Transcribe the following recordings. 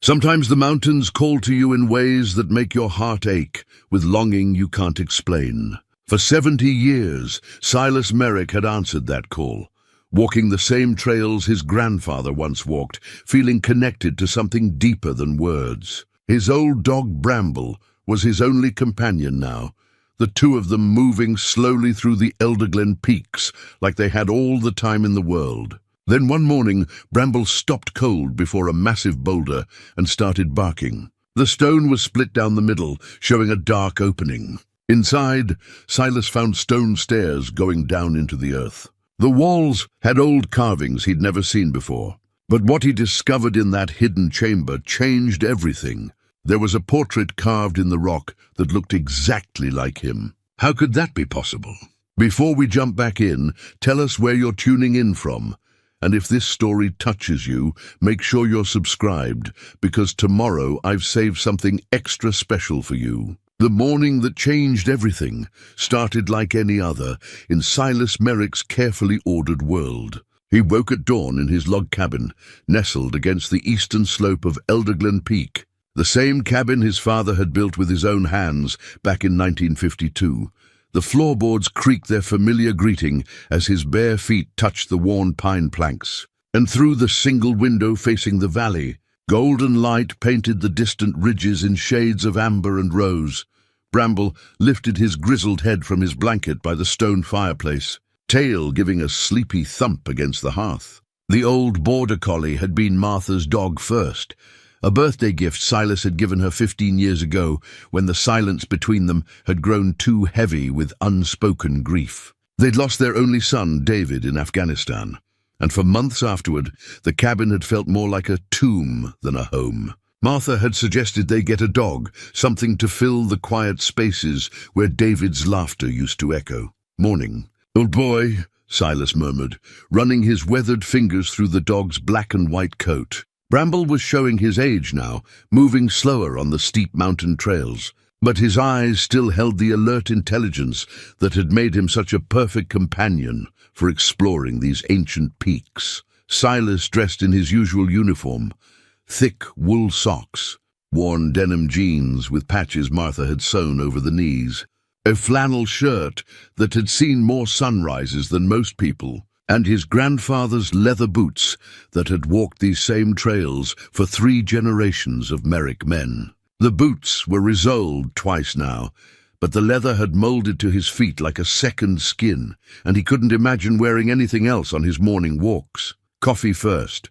Sometimes the mountains call to you in ways that make your heart ache with longing you can't explain. For 70 years, Silas Merrick had answered that call, walking the same trails his grandfather once walked, feeling connected to something deeper than words. His old dog Bramble was his only companion now, the two of them moving slowly through the Elderglen peaks like they had all the time in the world. Then one morning, Bramble stopped cold before a massive boulder and started barking. The stone was split down the middle, showing a dark opening. Inside, Silas found stone stairs going down into the earth. The walls had old carvings he'd never seen before. But what he discovered in that hidden chamber changed everything. There was a portrait carved in the rock that looked exactly like him. How could that be possible? Before we jump back in, tell us where you're tuning in from. And if this story touches you, make sure you're subscribed, because tomorrow I've saved something extra special for you. The morning that changed everything started like any other in Silas Merrick's carefully ordered world. He woke at dawn in his log cabin, nestled against the eastern slope of Elderglen Peak, the same cabin his father had built with his own hands back in 1952. The floorboards creaked their familiar greeting as his bare feet touched the worn pine planks. And through the single window facing the valley, golden light painted the distant ridges in shades of amber and rose. Bramble lifted his grizzled head from his blanket by the stone fireplace, tail giving a sleepy thump against the hearth. The old border collie had been Martha's dog first, a birthday gift Silas had given her 15 years ago when the silence between them had grown too heavy with unspoken grief. They'd lost their only son, David, in Afghanistan, and for months afterward, the cabin had felt more like a tomb than a home. Martha had suggested they get a dog, something to fill the quiet spaces where David's laughter used to echo. "Morning, old boy," Silas murmured, running his weathered fingers through the dog's black and white coat. Bramble was showing his age now, moving slower on the steep mountain trails, but his eyes still held the alert intelligence that had made him such a perfect companion for exploring these ancient peaks. Silas dressed in his usual uniform, thick wool socks, worn denim jeans with patches Martha had sewn over the knees, a flannel shirt that had seen more sunrises than most people, and his grandfather's leather boots that had walked these same trails for 3 generations of Merrick men. The boots were resoled twice now, but the leather had molded to his feet like a second skin, and he couldn't imagine wearing anything else on his morning walks. Coffee first.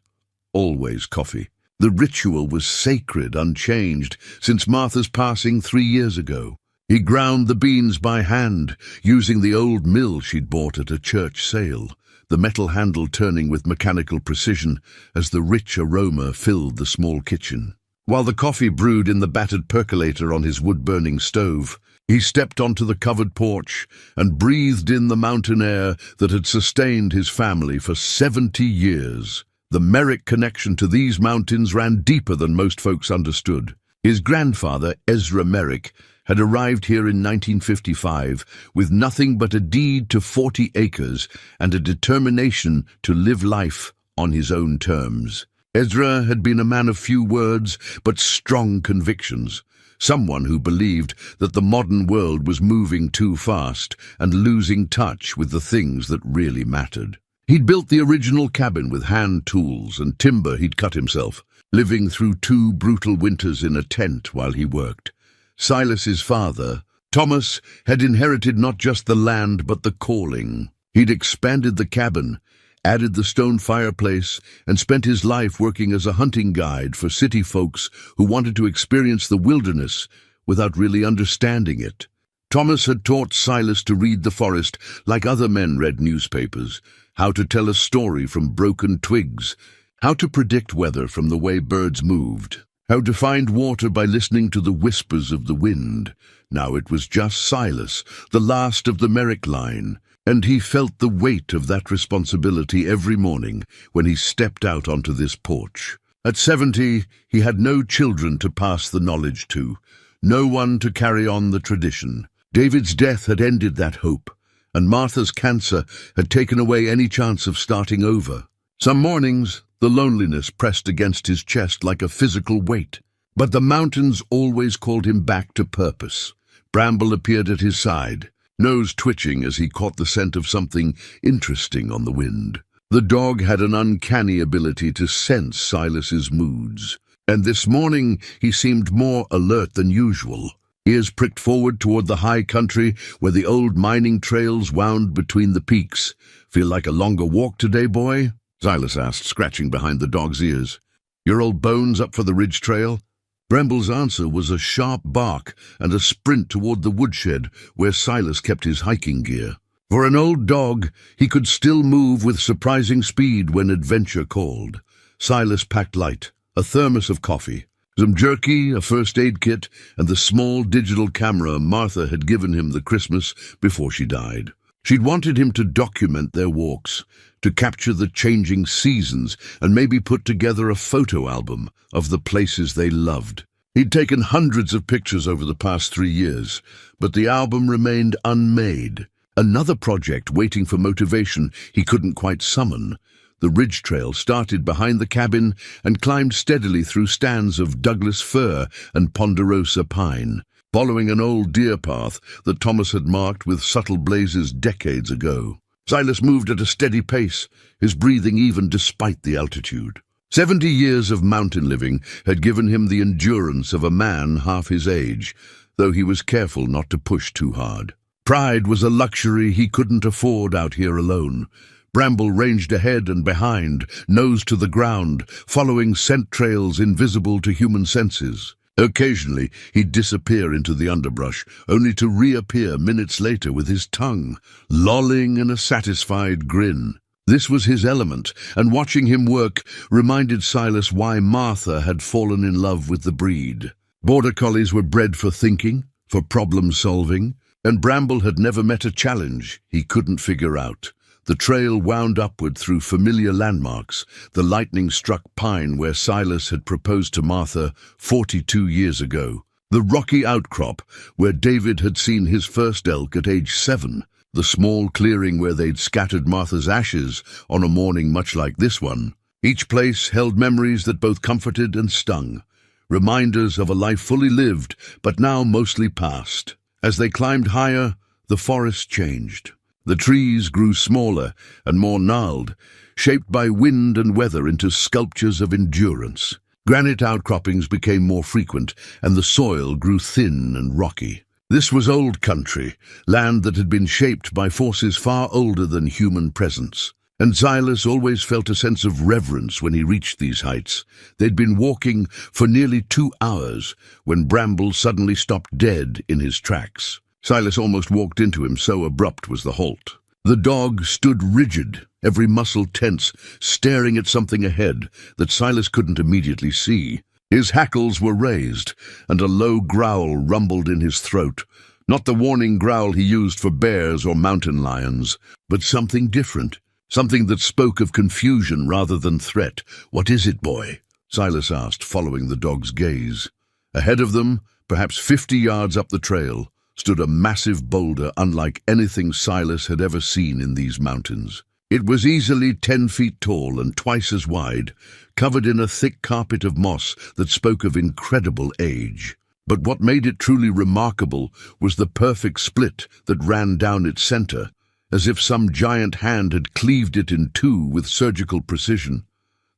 Always coffee. The ritual was sacred, unchanged, since Martha's passing 3 years ago. He ground the beans by hand, using the old mill she'd bought at a church sale, the metal handle turning with mechanical precision as the rich aroma filled the small kitchen. While the coffee brewed in the battered percolator on his wood-burning stove, he stepped onto the covered porch and breathed in the mountain air that had sustained his family for 70 years. The Merrick connection to these mountains ran deeper than most folks understood. His grandfather, Ezra Merrick, had arrived here in 1955 with nothing but a deed to 40 acres and a determination to live life on his own terms. Ezra had been a man of few words but strong convictions, someone who believed that the modern world was moving too fast and losing touch with the things that really mattered. He'd built the original cabin with hand tools and timber he'd cut himself, living through 2 brutal winters in a tent while he worked. Silas's father, Thomas, had inherited not just the land but the calling. He'd expanded the cabin, added the stone fireplace, and spent his life working as a hunting guide for city folks who wanted to experience the wilderness without really understanding it. Thomas had taught Silas to read the forest like other men read newspapers, how to tell a story from broken twigs, how to predict weather from the way birds moved, how to find water by listening to the whispers of the wind. Now it was just Silas, the last of the Merrick line, and he felt the weight of that responsibility every morning when he stepped out onto this porch. At 70, he had no children to pass the knowledge to, no one to carry on the tradition. David's death had ended that hope, and Martha's cancer had taken away any chance of starting over. Some mornings, The loneliness pressed against his chest like a physical weight. But the mountains always called him back to purpose. Bramble appeared at his side, nose twitching as he caught the scent of something interesting on the wind. The dog had an uncanny ability to sense Silas's moods, and this morning he seemed more alert than usual. Ears pricked forward toward the high country where the old mining trails wound between the peaks. "Feel like a longer walk today, boy?" Silas asked, scratching behind the dog's ears. "Your old bones up for the ridge trail?" Bramble's answer was a sharp bark and a sprint toward the woodshed where Silas kept his hiking gear. For an old dog, he could still move with surprising speed when adventure called. Silas packed light, a thermos of coffee, some jerky, a first aid kit, and the small digital camera Martha had given him the Christmas before she died. She'd wanted him to document their walks, to capture the changing seasons, and maybe put together a photo album of the places they loved. He'd taken hundreds of pictures over the past 3 years, but the album remained unmade. Another project waiting for motivation he couldn't quite summon. The ridge trail started behind the cabin and climbed steadily through stands of Douglas fir and ponderosa pine, following an old deer path that Thomas had marked with subtle blazes decades ago. Silas moved at a steady pace, his breathing even despite the altitude. 70 years of mountain living had given him the endurance of a man half his age, though he was careful not to push too hard. Pride was a luxury he couldn't afford out here alone. Bramble ranged ahead and behind, nose to the ground, following scent trails invisible to human senses. Occasionally, he'd disappear into the underbrush, only to reappear minutes later with his tongue lolling in a satisfied grin. This was his element, and watching him work reminded Silas why Martha had fallen in love with the breed. Border collies were bred for thinking, for problem-solving, and Bramble had never met a challenge he couldn't figure out. The trail wound upward through familiar landmarks, the lightning-struck pine where Silas had proposed to Martha 42 years ago, the rocky outcrop where David had seen his first elk at age 7, the small clearing where they'd scattered Martha's ashes on a morning much like this one. Each place held memories that both comforted and stung, reminders of a life fully lived but now mostly past. As they climbed higher, the forest changed. The trees grew smaller and more gnarled, shaped by wind and weather into sculptures of endurance. Granite outcroppings became more frequent, and the soil grew thin and rocky. This was old country, land that had been shaped by forces far older than human presence. And Silas always felt a sense of reverence when he reached these heights. They'd been walking for nearly 2 hours when Bramble suddenly stopped dead in his tracks. Silas almost walked into him, so abrupt was the halt. The dog stood rigid, every muscle tense, staring at something ahead that Silas couldn't immediately see. His hackles were raised, and a low growl rumbled in his throat. Not the warning growl he used for bears or mountain lions, but something different. Something that spoke of confusion rather than threat. "What is it, boy?" Silas asked, following the dog's gaze. Ahead of them, perhaps 50 yards up the trail, stood a massive boulder unlike anything Silas had ever seen in these mountains. It was easily 10 feet tall and twice as wide, covered in a thick carpet of moss that spoke of incredible age. But what made it truly remarkable was the perfect split that ran down its center, as if some giant hand had cleaved it in two with surgical precision.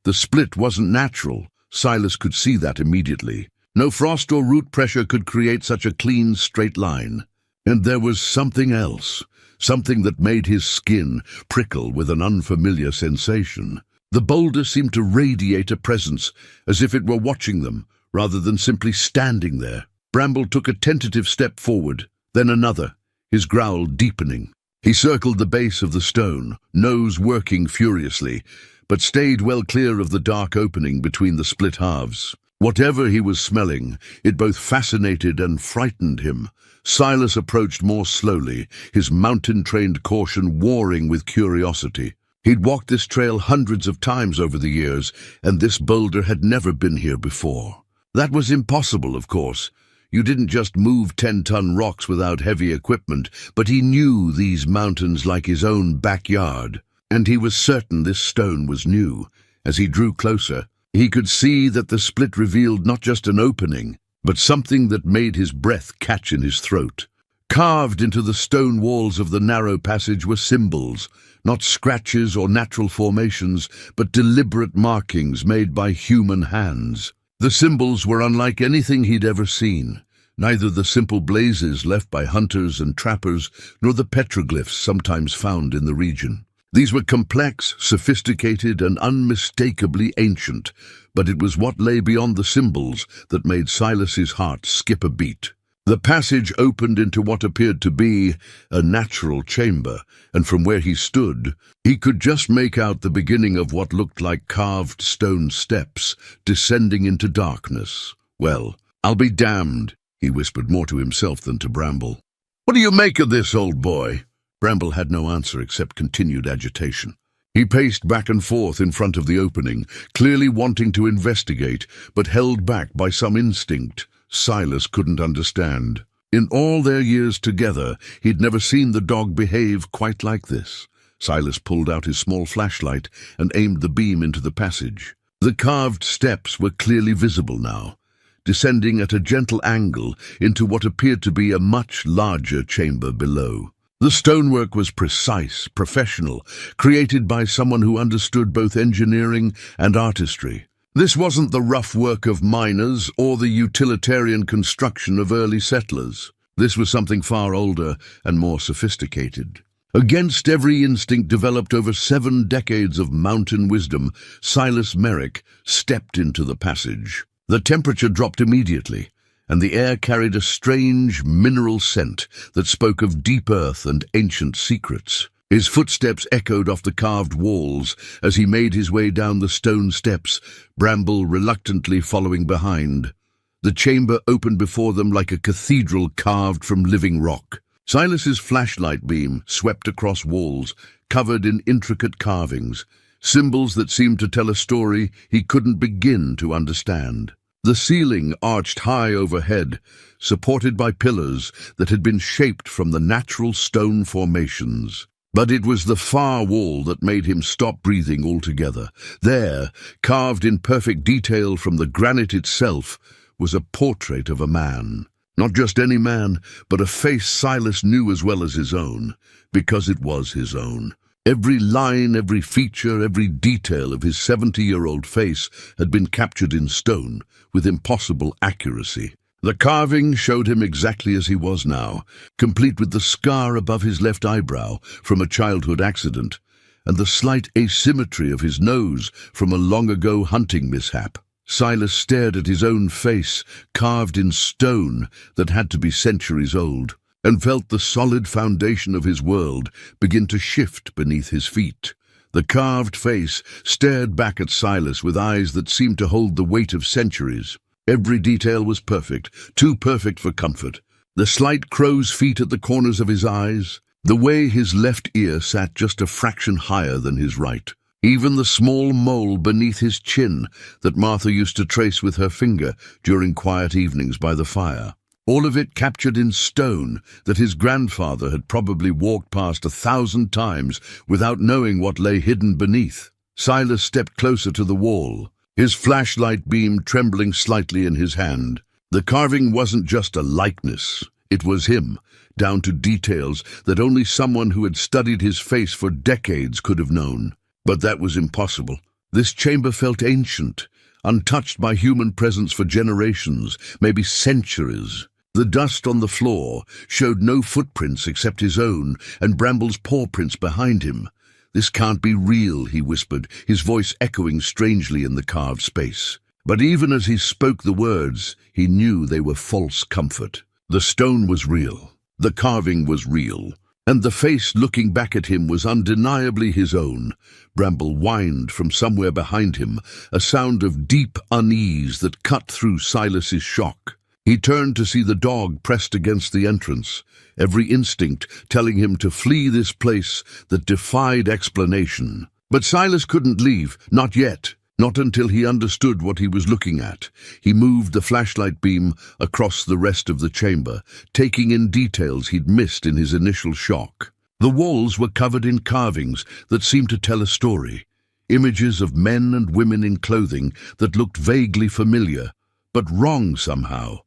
The split wasn't natural. Silas could see that immediately. No frost or root pressure could create such a clean, straight line. And there was something else, something that made his skin prickle with an unfamiliar sensation. The boulder seemed to radiate a presence, as if it were watching them, rather than simply standing there. Bramble took a tentative step forward, then another, his growl deepening. He circled the base of the stone, nose working furiously, but stayed well clear of the dark opening between the split halves. Whatever he was smelling, it both fascinated and frightened him. Silas approached more slowly, his mountain-trained caution warring with curiosity. He'd walked this trail hundreds of times over the years, and this boulder had never been here before. That was impossible, of course. You didn't just move 10-ton rocks without heavy equipment, but he knew these mountains like his own backyard. And he was certain this stone was new, As he drew closer, he could see that the split revealed not just an opening, but something that made his breath catch in his throat. Carved into the stone walls of the narrow passage were symbols, not scratches or natural formations, but deliberate markings made by human hands. The symbols were unlike anything he'd ever seen, neither the simple blazes left by hunters and trappers, nor the petroglyphs sometimes found in the region. These were complex, sophisticated, and unmistakably ancient, but it was what lay beyond the symbols that made Silas's heart skip a beat. The passage opened into what appeared to be a natural chamber, and from where he stood, he could just make out the beginning of what looked like carved stone steps descending into darkness. "Well, I'll be damned," he whispered more to himself than to Bramble. "What do you make of this, old boy?" Bramble had no answer except continued agitation. He paced back and forth in front of the opening, clearly wanting to investigate, but held back by some instinct Silas couldn't understand. In all their years together, he'd never seen the dog behave quite like this. Silas pulled out his small flashlight and aimed the beam into the passage. The carved steps were clearly visible now, descending at a gentle angle into what appeared to be a much larger chamber below. The stonework was precise, professional, created by someone who understood both engineering and artistry. This wasn't the rough work of miners or the utilitarian construction of early settlers. This was something far older and more sophisticated. Against every instinct developed over 7 decades of mountain wisdom, Silas Merrick stepped into the passage. The temperature dropped immediately, and the air carried a strange mineral scent that spoke of deep earth and ancient secrets. His footsteps echoed off the carved walls as he made his way down the stone steps, Bramble reluctantly following behind. The chamber opened before them like a cathedral carved from living rock. Silas's flashlight beam swept across walls, covered in intricate carvings, symbols that seemed to tell a story he couldn't begin to understand. The ceiling arched high overhead, supported by pillars that had been shaped from the natural stone formations. But it was the far wall that made him stop breathing altogether. There, carved in perfect detail from the granite itself, was a portrait of a man. Not just any man, but a face Silas knew as well as his own, because it was his own. Every line, every feature, every detail of his 70-year-old face had been captured in stone with impossible accuracy. The carving showed him exactly as he was now, complete with the scar above his left eyebrow from a childhood accident, and the slight asymmetry of his nose from a long-ago hunting mishap. Silas stared at his own face, carved in stone that had to be centuries old, and felt the solid foundation of his world begin to shift beneath his feet. The carved face stared back at Silas with eyes that seemed to hold the weight of centuries. Every detail was perfect, too perfect for comfort. The slight crow's feet at the corners of his eyes, the way his left ear sat just a fraction higher than his right, even the small mole beneath his chin that Martha used to trace with her finger during quiet evenings by the fire. All of it captured in stone that his grandfather had probably walked past 1,000 times without knowing what lay hidden beneath. Silas stepped closer to the wall, his flashlight beam trembling slightly in his hand. The carving wasn't just a likeness, it was him, down to details that only someone who had studied his face for decades could have known. But that was impossible. This chamber felt ancient, untouched by human presence for generations, maybe centuries. The dust on the floor showed no footprints except his own and Bramble's paw prints behind him. "This can't be real," he whispered, his voice echoing strangely in the carved space. But even as he spoke the words, he knew they were false comfort. The stone was real, the carving was real, and the face looking back at him was undeniably his own. Bramble whined from somewhere behind him, a sound of deep unease that cut through Silas's shock. He turned to see the dog pressed against the entrance, every instinct telling him to flee this place that defied explanation. But Silas couldn't leave, not yet, not until he understood what he was looking at. He moved the flashlight beam across the rest of the chamber, taking in details he'd missed in his initial shock. The walls were covered in carvings that seemed to tell a story. images of men and women in clothing that looked vaguely familiar, but wrong somehow,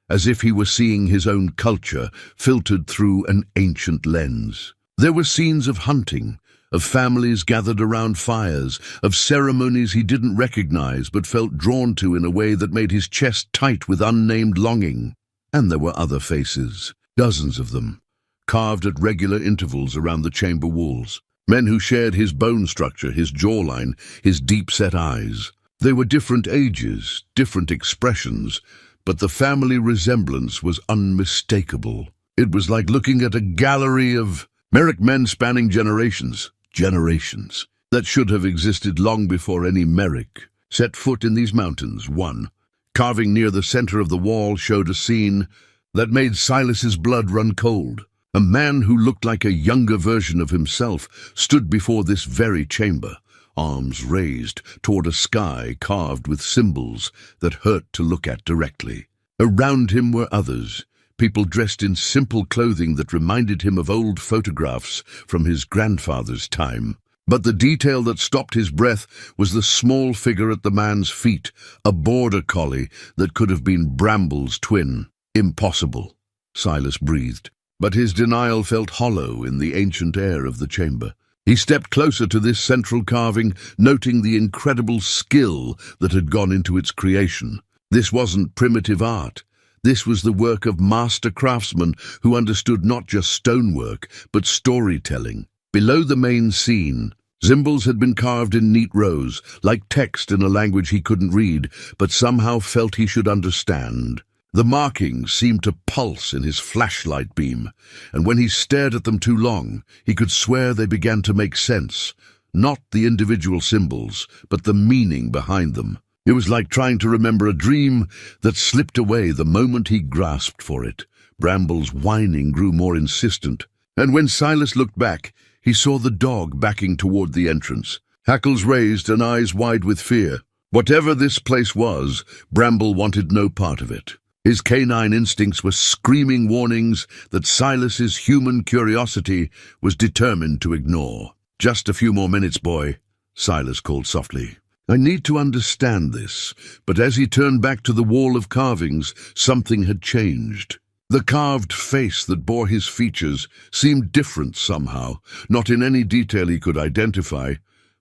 as if he were seeing his own culture filtered through an ancient lens. There were scenes of hunting, of families gathered around fires, of ceremonies he didn't recognize but felt drawn to in a way that made his chest tight with unnamed longing. And there were other faces, dozens of them, carved at regular intervals around the chamber walls. Men who shared his bone structure, his jawline, his deep-set eyes. They were different ages, different expressions, but the family resemblance was unmistakable. It was like looking at a gallery of Merrick men spanning generations, that should have existed long before any Merrick set foot in these mountains. One, carving near the center of the wall, showed a scene that made Silas's blood run cold. A man who looked like a younger version of himself stood before this very chamber, arms raised toward a sky carved with symbols that hurt to look at directly. Around him were others, people dressed in simple clothing that reminded him of old photographs from his grandfather's time. But the detail that stopped his breath was the small figure at the man's feet, a border collie that could have been Bramble's twin. Impossible, Silas breathed, but his denial felt hollow in the ancient air of the chamber. He stepped closer to this central carving, noting the incredible skill that had gone into its creation. This wasn't primitive art. This was the work of master craftsmen who understood not just stonework, but storytelling. Below the main scene, symbols had been carved in neat rows, like text in a language he couldn't read, but somehow felt he should understand. The markings seemed to pulse in his flashlight beam, and when he stared at them too long, he could swear they began to make sense. Not the individual symbols, but the meaning behind them. It was like trying to remember a dream that slipped away the moment he grasped for it. Bramble's whining grew more insistent, and when Silas looked back, he saw the dog backing toward the entrance, hackles raised and eyes wide with fear. Whatever this place was, Bramble wanted no part of it. His canine instincts were screaming warnings that Silas's human curiosity was determined to ignore. "Just a few more minutes, boy," Silas called softly. "I need to understand this." But as he turned back to the wall of carvings, something had changed. The carved face that bore his features seemed different somehow, not in any detail he could identify,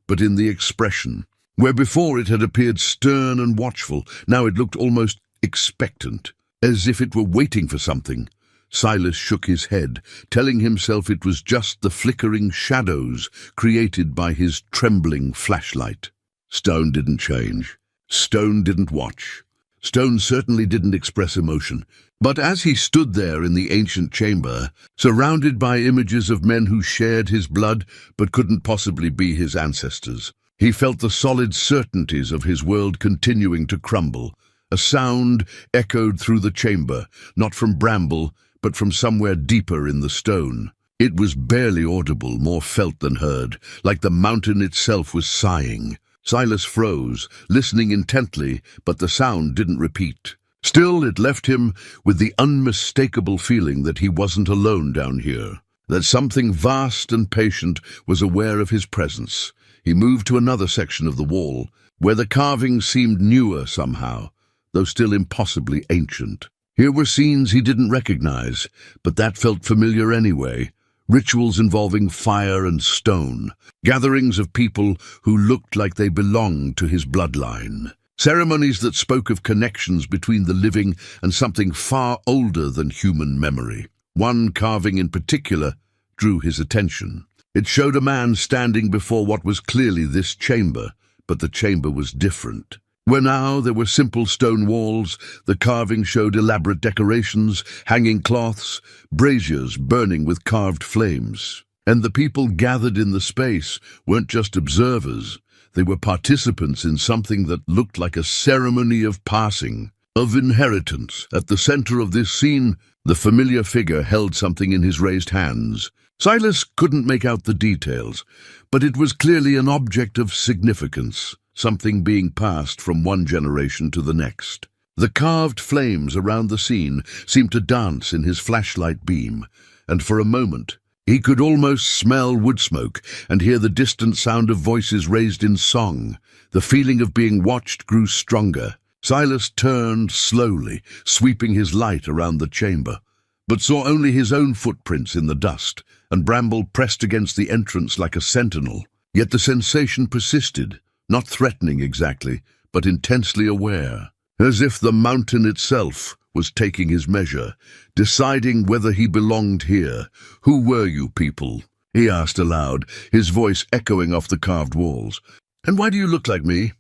but in the expression. Where before it had appeared stern and watchful, now it looked almost expectant, as if it were waiting for something. Silas shook his head, telling himself it was just the flickering shadows created by his trembling flashlight. Stone didn't change. Stone didn't watch. Stone certainly didn't express emotion. But as he stood there in the ancient chamber, surrounded by images of men who shared his blood but couldn't possibly be his ancestors, he felt the solid certainties of his world continuing to crumble. A sound echoed through the chamber, not from Bramble, but from somewhere deeper in the stone. It was barely audible, more felt than heard, like the mountain itself was sighing. Silas froze, listening intently, but the sound didn't repeat. Still, it left him with the unmistakable feeling that he wasn't alone down here, that something vast and patient was aware of his presence. He moved to another section of the wall, where the carvings seemed newer somehow, though still impossibly ancient. Here were scenes he didn't recognize, but that felt familiar anyway. Rituals involving fire and stone, gatherings of people who looked like they belonged to his bloodline, ceremonies that spoke of connections between the living and something far older than human memory. One carving in particular drew his attention. It showed a man standing before what was clearly this chamber, but the chamber was different. Where now there were simple stone walls, the carving showed elaborate decorations, hanging cloths, braziers burning with carved flames. And the people gathered in the space weren't just observers, they were participants in something that looked like a ceremony of passing, of inheritance. At the center of this scene, the familiar figure held something in his raised hands. Silas couldn't make out the details, but it was clearly an object of significance. Something being passed from one generation to the next. The carved flames around the scene seemed to dance in his flashlight beam, and for a moment He could almost smell wood smoke and hear the distant sound of voices raised in song. The feeling of being watched grew stronger. Silas turned slowly, sweeping his light around the chamber, but saw only his own footprints in the dust, and Bramble pressed against the entrance like a sentinel. Yet the sensation persisted, not threatening exactly, but intensely aware, as if the mountain itself was taking his measure, deciding whether he belonged here. "Who were you people?" he asked aloud, his voice echoing off the carved walls. "And why do you look like me?"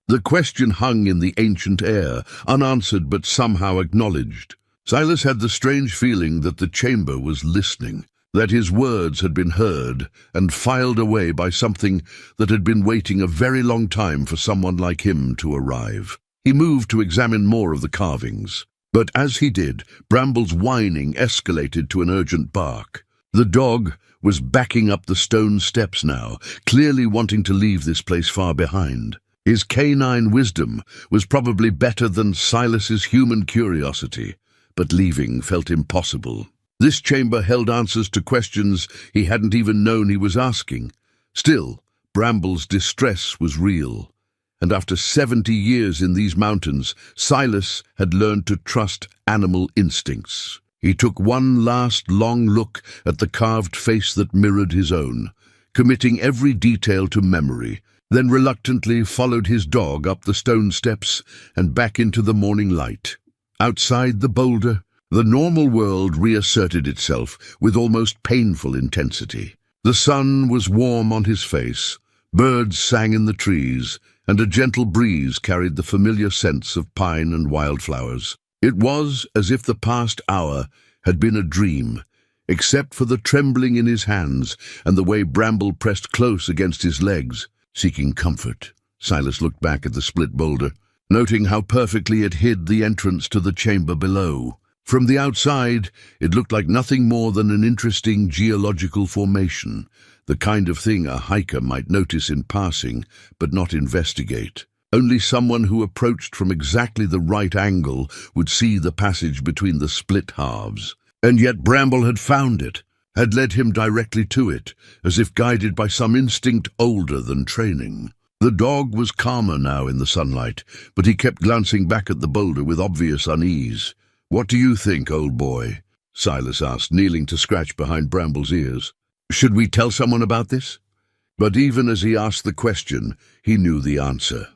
The question hung in the ancient air, unanswered but somehow acknowledged. Silas had the strange feeling that the chamber was listening, that his words had been heard and filed away by something that had been waiting a very long time for someone like him to arrive. He moved to examine more of the carvings, but as he did, Bramble's whining escalated to an urgent bark. The dog was backing up the stone steps now, clearly wanting to leave this place far behind. His canine wisdom was probably better than Silas's human curiosity, but leaving felt impossible. This chamber held answers to questions he hadn't even known he was asking. Still, Bramble's distress was real, and after 70 years in these mountains, Silas had learned to trust animal instincts. He took one last long look at the carved face that mirrored his own, committing every detail to memory, then reluctantly followed his dog up the stone steps and back into the morning light. Outside the boulder, the normal world reasserted itself with almost painful intensity. The sun was warm on his face, birds sang in the trees, and a gentle breeze carried the familiar scents of pine and wildflowers. It was as if the past hour had been a dream, except for the trembling in his hands and the way Bramble pressed close against his legs, seeking comfort. Silas looked back at the split boulder, noting how perfectly it hid the entrance to the chamber below. From the outside, it looked like nothing more than an interesting geological formation, the kind of thing a hiker might notice in passing, but not investigate. Only someone who approached from exactly the right angle would see the passage between the split halves. And yet Bramble had found it, had led him directly to it, as if guided by some instinct older than training. The dog was calmer now in the sunlight, but he kept glancing back at the boulder with obvious unease. "What do you think, old boy?" Silas asked, kneeling to scratch behind Bramble's ears. "Should we tell someone about this?" But even as he asked the question, he knew the answer.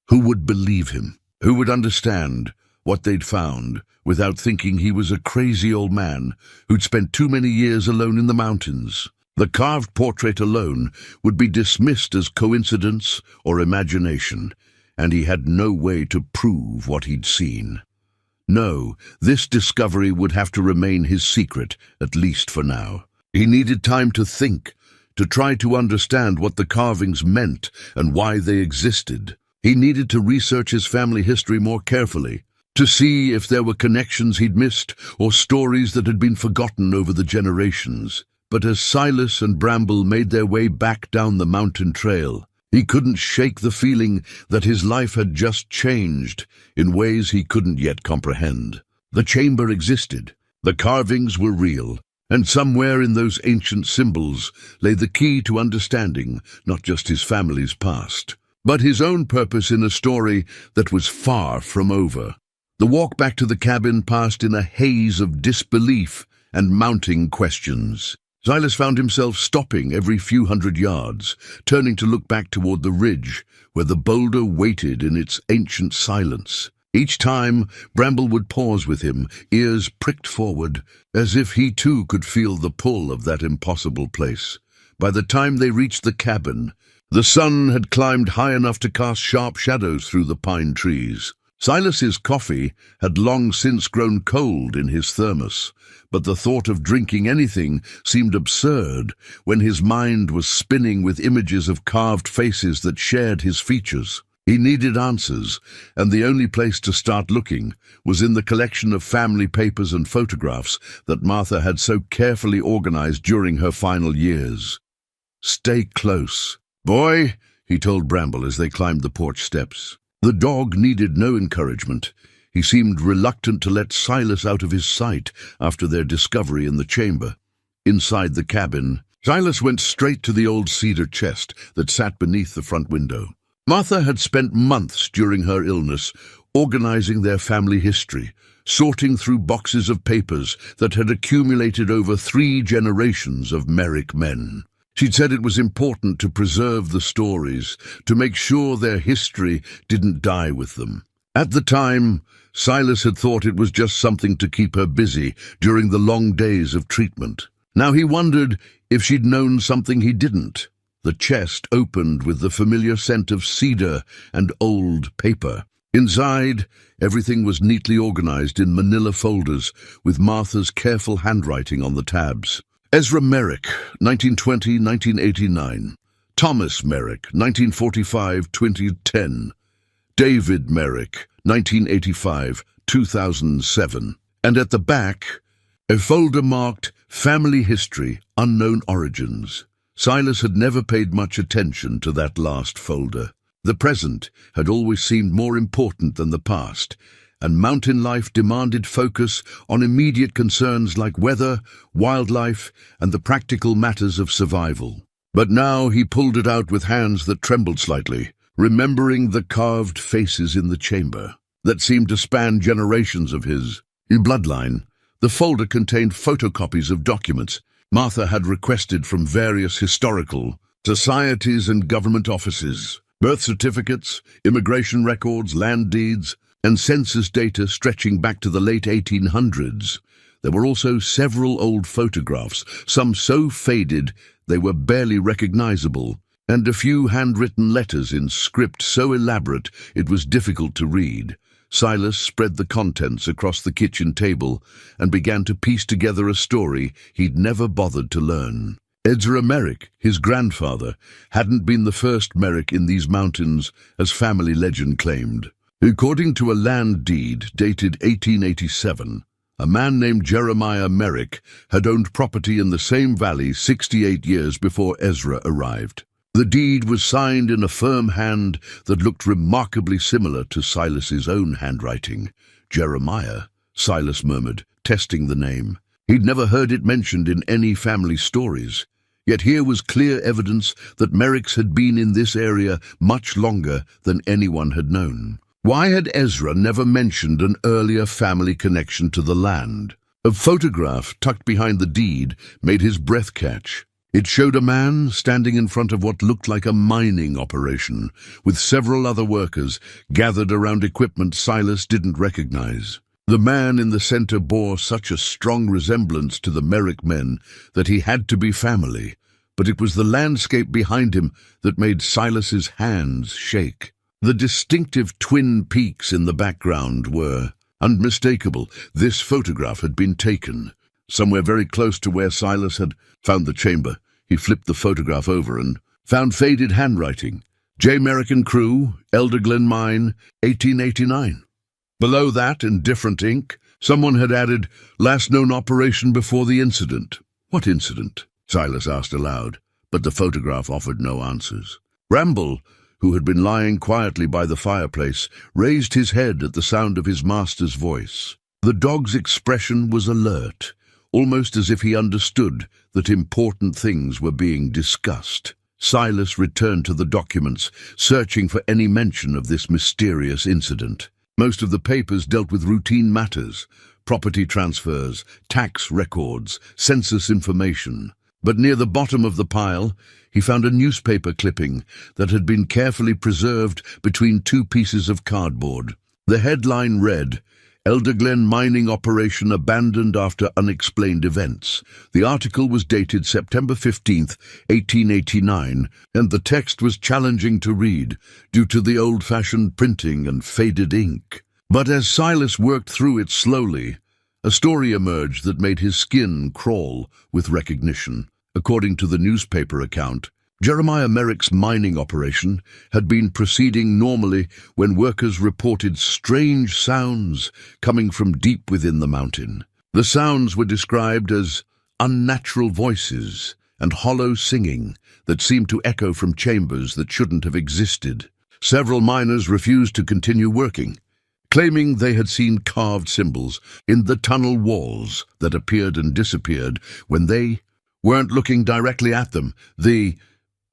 Who would believe him? Who would understand what they'd found without thinking he was a crazy old man who'd spent too many years alone in the mountains? The carved portrait alone would be dismissed as coincidence or imagination, and he had no way to prove what he'd seen. No, this discovery would have to remain his secret, at least for now. He needed time to think, to try to understand what the carvings meant and why they existed. He needed to research his family history more carefully, to see if there were connections he'd missed or stories that had been forgotten over the generations. But as Silas and Bramble made their way back down the mountain trail, he couldn't shake the feeling that his life had just changed in ways he couldn't yet comprehend. The chamber existed, the carvings were real, and somewhere in those ancient symbols lay the key to understanding not just his family's past, but his own purpose in a story that was far from over. The walk back to the cabin passed in a haze of disbelief and mounting questions. Silas found himself stopping every few hundred yards, turning to look back toward the ridge, where the boulder waited in its ancient silence. Each time, Bramble would pause with him, ears pricked forward, as if he too could feel the pull of that impossible place. By the time they reached the cabin, the sun had climbed high enough to cast sharp shadows through the pine trees. Silas's coffee had long since grown cold in his thermos, but the thought of drinking anything seemed absurd when his mind was spinning with images of carved faces that shared his features. He needed answers, and the only place to start looking was in the collection of family papers and photographs that Martha had so carefully organized during her final years. "Stay close, boy," he told Bramble as they climbed the porch steps. The dog needed no encouragement. He seemed reluctant to let Silas out of his sight after their discovery in the chamber. inside the cabin, Silas went straight to the old cedar chest that sat beneath the front window. Martha had spent months during her illness organizing their family history, sorting through boxes of papers that had accumulated over 3 generations of Merrick men. She'd said it was important to preserve the stories, to make sure their history didn't die with them. At the time, Silas had thought it was just something to keep her busy during the long days of treatment. Now he wondered if she'd known something he didn't. The chest opened with the familiar scent of cedar and old paper. Inside, everything was neatly organized in manila folders with Martha's careful handwriting on the tabs. Ezra Merrick, 1920-1989. Thomas Merrick, 1945-2010. David Merrick, 1985-2007. And at the back, a folder marked Family History, Unknown Origins. Silas had never paid much attention to that last folder. The present had always seemed more important than the past, and mountain life demanded focus on immediate concerns like weather, wildlife, and the practical matters of survival. But now he pulled it out with hands that trembled slightly, remembering the carved faces in the chamber that seemed to span generations of his bloodline. The folder contained photocopies of documents Martha had requested from various historical societies and government offices. Birth certificates, immigration records, land deeds, and census data stretching back to the late 1800s. There were also several old photographs, some so faded they were barely recognizable, and a few handwritten letters in script so elaborate it was difficult to read. Silas spread the contents across the kitchen table and began to piece together a story he'd never bothered to learn. Ezra Merrick, his grandfather, hadn't been the first Merrick in these mountains, as family legend claimed. According to a land deed dated 1887, a man named Jeremiah Merrick had owned property in the same valley 68 years before Ezra arrived. The deed was signed in a firm hand that looked remarkably similar to Silas's own handwriting. Jeremiah, Silas murmured, testing the name. He'd never heard it mentioned in any family stories. Yet here was clear evidence that Merricks had been in this area much longer than anyone had known. Why had Ezra never mentioned an earlier family connection to the land? A photograph tucked behind the deed made his breath catch. It showed a man standing in front of what looked like a mining operation, with several other workers gathered around equipment Silas didn't recognize. The man in the center bore such a strong resemblance to the Merrick men that he had to be family, but it was the landscape behind him that made Silas's hands shake. The distinctive twin peaks in the background were unmistakable. This photograph had been taken somewhere very close to where Silas had found the chamber. He flipped the photograph over and found faded handwriting. J. Merrick and Crew, Elder Glen Mine, 1889. Below that, in different ink, someone had added, last known operation before the incident. What incident? Silas asked aloud, but the photograph offered no answers. Bramble, who had been lying quietly by the fireplace, raised his head at the sound of his master's voice. The dog's expression was alert, almost as if he understood that important things were being discussed. Silas returned to the documents, searching for any mention of this mysterious incident. Most of the papers dealt with routine matters, property transfers, tax records, census information. But near the bottom of the pile, he found a newspaper clipping that had been carefully preserved between 2 pieces of cardboard. The headline read, Elder Glen mining operation abandoned after unexplained events. The article was dated September 15, 1889, and the text was challenging to read due to the old-fashioned printing and faded ink. But as Silas worked through it slowly, a story emerged that made his skin crawl with recognition. According to the newspaper account, Jeremiah Merrick's mining operation had been proceeding normally when workers reported strange sounds coming from deep within the mountain. The sounds were described as unnatural voices and hollow singing that seemed to echo from chambers that shouldn't have existed. Several miners refused to continue working, claiming they had seen carved symbols in the tunnel walls that appeared and disappeared when they weren't looking directly at them. The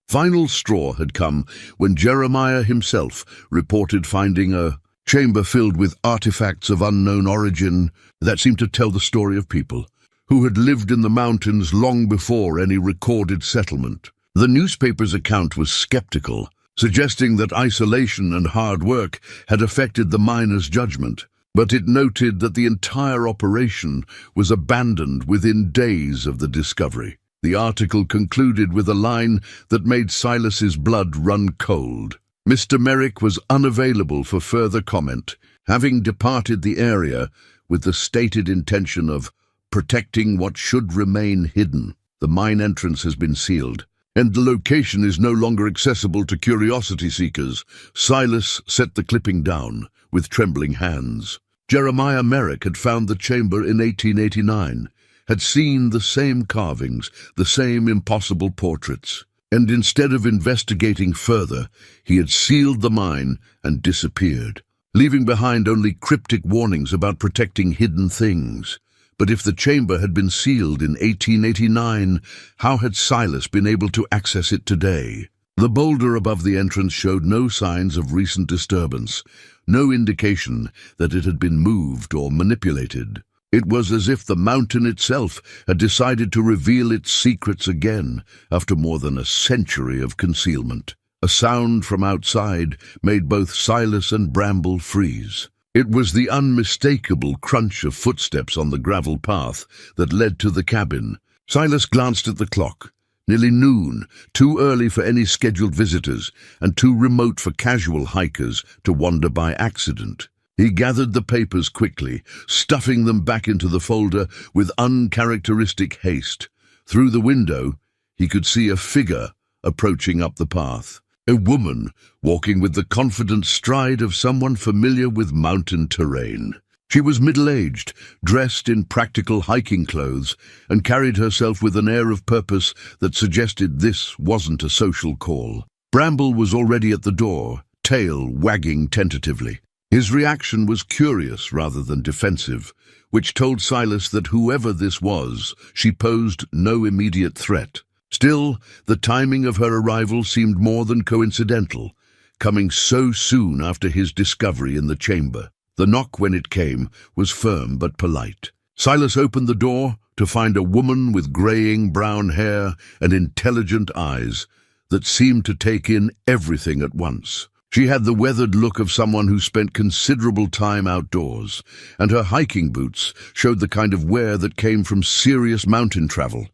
final straw had come when Jeremiah himself reported finding a chamber filled with artifacts of unknown origin that seemed to tell the story of people who had lived in the mountains long before any recorded settlement. The newspaper's account was skeptical, suggesting that isolation and hard work had affected the miners' judgment, but it noted that the entire operation was abandoned within days of the discovery. The article concluded with a line that made Silas's blood run cold. Mr. Merrick was unavailable for further comment, having departed the area with the stated intention of protecting what should remain hidden. The mine entrance has been sealed, and the location is no longer accessible to curiosity seekers. Silas set the clipping down with trembling hands. Jeremiah Merrick had found the chamber in 1889, had seen the same carvings, the same impossible portraits, and instead of investigating further, he had sealed the mine and disappeared, leaving behind only cryptic warnings about protecting hidden things. But if the chamber had been sealed in 1889, how had Silas been able to access it today? The boulder above the entrance showed no signs of recent disturbance, no indication that it had been moved or manipulated. It was as if the mountain itself had decided to reveal its secrets again after more than a century of concealment. A sound from outside made both Silas and Bramble freeze. It was the unmistakable crunch of footsteps on the gravel path that led to the cabin. Silas glanced at the clock. Nearly noon, too early for any scheduled visitors, and too remote for casual hikers to wander by accident. He gathered the papers quickly, stuffing them back into the folder with uncharacteristic haste. Through the window, he could see a figure approaching up the path. A woman walking with the confident stride of someone familiar with mountain terrain. She was middle-aged, dressed in practical hiking clothes, and carried herself with an air of purpose that suggested this wasn't a social call. Bramble was already at the door, tail wagging tentatively. His reaction was curious rather than defensive, which told Silas that whoever this was, she posed no immediate threat. Still, the timing of her arrival seemed more than coincidental, coming so soon after his discovery in the chamber. The knock, when it came, was firm but polite. Silas opened the door to find a woman with graying brown hair and intelligent eyes that seemed to take in everything at once. She had the weathered look of someone who spent considerable time outdoors, and her hiking boots showed the kind of wear that came from serious mountain travel.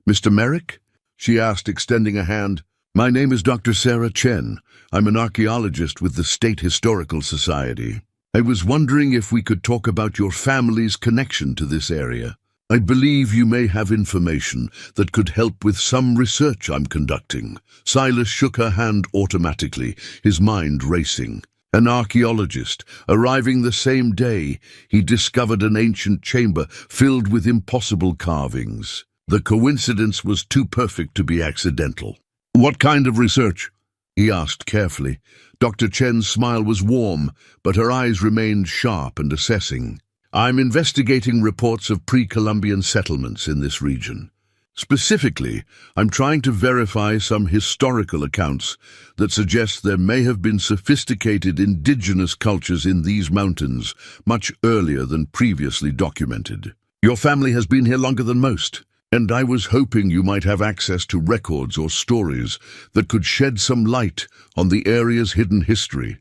"Mr. Merrick?" she asked, extending a hand. "My name is Dr. Sarah Chen. I'm an archaeologist with the State Historical Society. I was wondering if we could talk about your family's connection to this area. I believe you may have information that could help with some research I'm conducting." Silas shook her hand automatically, his mind racing. An archaeologist, arriving the same day, he discovered an ancient chamber filled with impossible carvings. The coincidence was too perfect to be accidental. "What kind of research?" he asked carefully. Dr. Chen's smile was warm, but her eyes remained sharp and assessing. "I'm investigating reports of pre-Columbian settlements in this region. Specifically, I'm trying to verify some historical accounts that suggest there may have been sophisticated indigenous cultures in these mountains much earlier than previously documented. Your family has been here longer than most, and I was hoping you might have access to records or stories that could shed some light on the area's hidden history."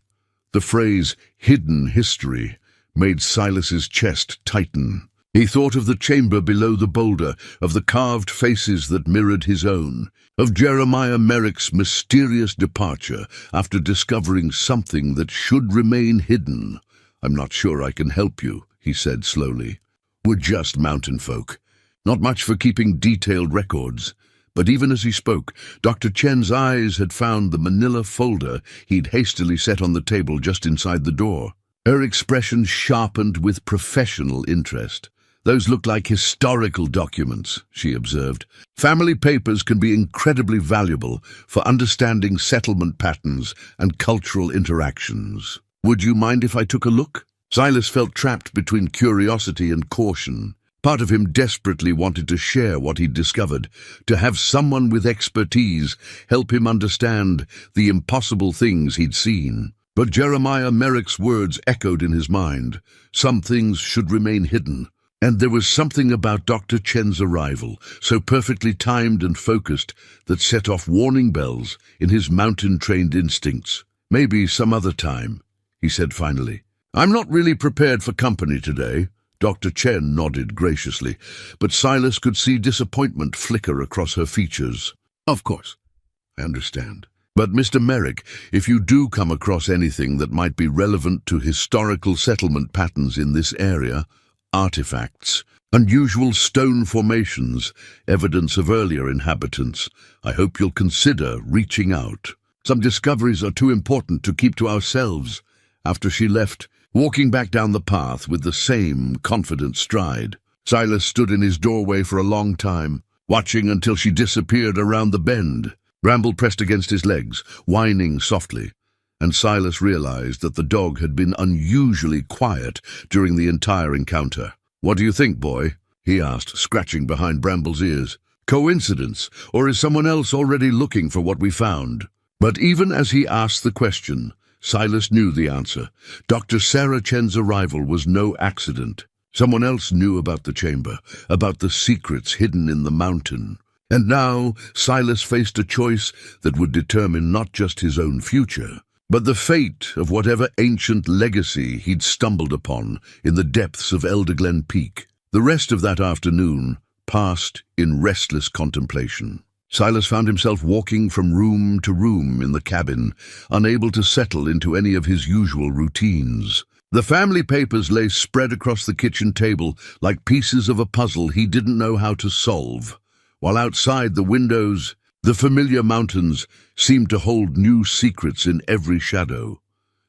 The phrase "hidden history" made Silas's chest tighten. He thought of the chamber below the boulder, of the carved faces that mirrored his own, of Jeremiah Merrick's mysterious departure after discovering something that should remain hidden. "I'm not sure I can help you," he said slowly. "We're just mountain folk. Not much for keeping detailed records." But even as he spoke, Dr. Chen's eyes had found the manila folder he'd hastily set on the table just inside the door. Her expression sharpened with professional interest. "Those look like historical documents," she observed. "Family papers can be incredibly valuable for understanding settlement patterns and cultural interactions. Would you mind if I took a look?" Silas felt trapped between curiosity and caution. Part of him desperately wanted to share what he'd discovered, to have someone with expertise help him understand the impossible things he'd seen. But Jeremiah Merrick's words echoed in his mind. Some things should remain hidden. And there was something about Dr. Chen's arrival, so perfectly timed and focused, that set off warning bells in his mountain-trained instincts. "Maybe some other time," he said finally. "I'm not really prepared for company today." Dr. Chen nodded graciously, but Silas could see disappointment flicker across her features. "Of course, I understand. But Mr. Merrick, if you do come across anything that might be relevant to historical settlement patterns in this area, artifacts, unusual stone formations, evidence of earlier inhabitants, I hope you'll consider reaching out. Some discoveries are too important to keep to ourselves." After she left, walking back down the path with the same confident stride, Silas stood in his doorway for a long time, watching until she disappeared around the bend. Bramble pressed against his legs, whining softly, and Silas realized that the dog had been unusually quiet during the entire encounter. "What do you think, boy?" he asked, scratching behind Bramble's ears. "Coincidence, or is someone else already looking for what we found?" But even as he asked the question, Silas knew the answer. Dr. Sarah Chen's arrival was no accident. Someone else knew about the chamber, about the secrets hidden in the mountain. And now Silas faced a choice that would determine not just his own future, but the fate of whatever ancient legacy he'd stumbled upon in the depths of Elderglen Peak. The rest of that afternoon passed in restless contemplation. Silas found himself walking from room to room in the cabin, unable to settle into any of his usual routines. The family papers lay spread across the kitchen table like pieces of a puzzle he didn't know how to solve, while outside the windows, the familiar mountains seemed to hold new secrets in every shadow.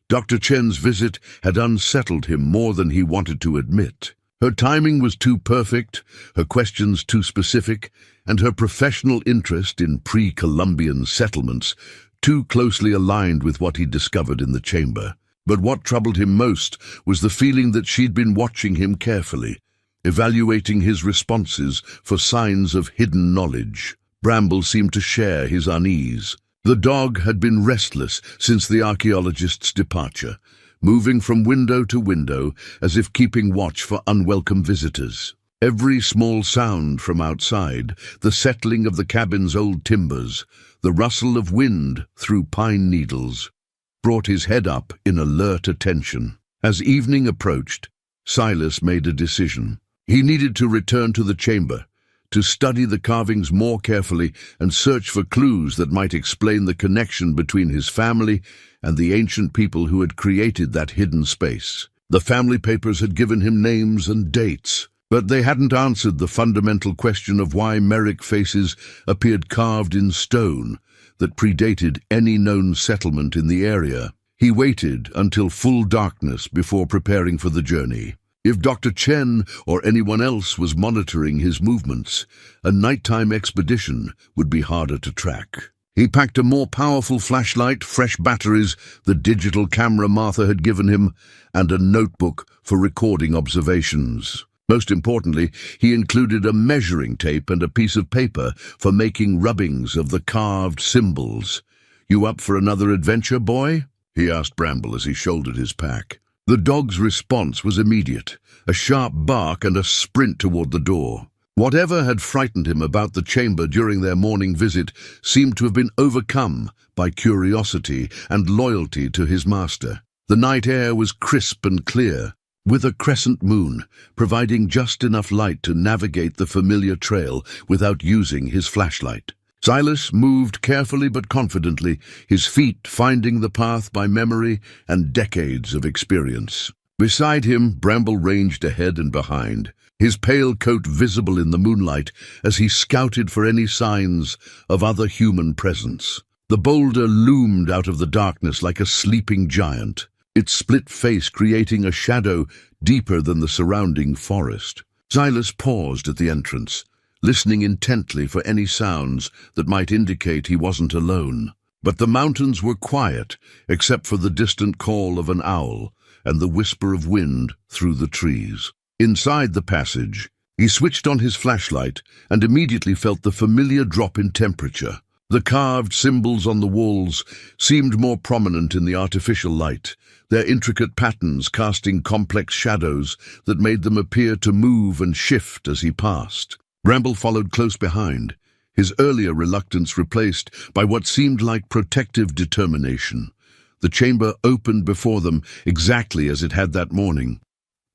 Dr. Chen's visit had unsettled him more than he wanted to admit. Her timing was too perfect, her questions too specific, and her professional interest in pre-Columbian settlements too closely aligned with what he'd discovered in the chamber. But what troubled him most was the feeling that she'd been watching him carefully, evaluating his responses for signs of hidden knowledge. Bramble seemed to share his unease. The dog had been restless since the archaeologist's departure, moving from window to window as if keeping watch for unwelcome visitors. Every small sound from outside, the settling of the cabin's old timbers, the rustle of wind through pine needles, brought his head up in alert attention. As evening approached, Silas made a decision. He needed to return to the chamber, to study the carvings more carefully and search for clues that might explain the connection between his family and the ancient people who had created that hidden space. The family papers had given him names and dates, but they hadn't answered the fundamental question of why Merrick faces appeared carved in stone that predated any known settlement in the area. He waited until full darkness before preparing for the journey. If Dr. Chen or anyone else was monitoring his movements, a nighttime expedition would be harder to track. He packed a more powerful flashlight, fresh batteries, the digital camera Martha had given him, and a notebook for recording observations. Most importantly, he included a measuring tape and a piece of paper for making rubbings of the carved symbols. "You up for another adventure, boy?" he asked Bramble as he shouldered his pack. The dog's response was immediate, a sharp bark and a sprint toward the door. Whatever had frightened him about the chamber during their morning visit seemed to have been overcome by curiosity and loyalty to his master. The night air was crisp and clear, with a crescent moon, providing just enough light to navigate the familiar trail without using his flashlight. Silas moved carefully but confidently, his feet finding the path by memory and decades of experience. Beside him, Bramble ranged ahead and behind, his pale coat visible in the moonlight as he scouted for any signs of other human presence. The boulder loomed out of the darkness like a sleeping giant, its split face creating a shadow deeper than the surrounding forest. Silas paused at the entrance, listening intently for any sounds that might indicate he wasn't alone. But the mountains were quiet, except for the distant call of an owl and the whisper of wind through the trees. Inside the passage, He switched on his flashlight and immediately felt the familiar drop in temperature. The carved symbols on the walls seemed more prominent in the artificial light, their intricate patterns casting complex shadows that made them appear to move and shift as he passed. Bramble followed close behind, his earlier reluctance replaced by what seemed like protective determination. The chamber opened before them exactly as it had that morning,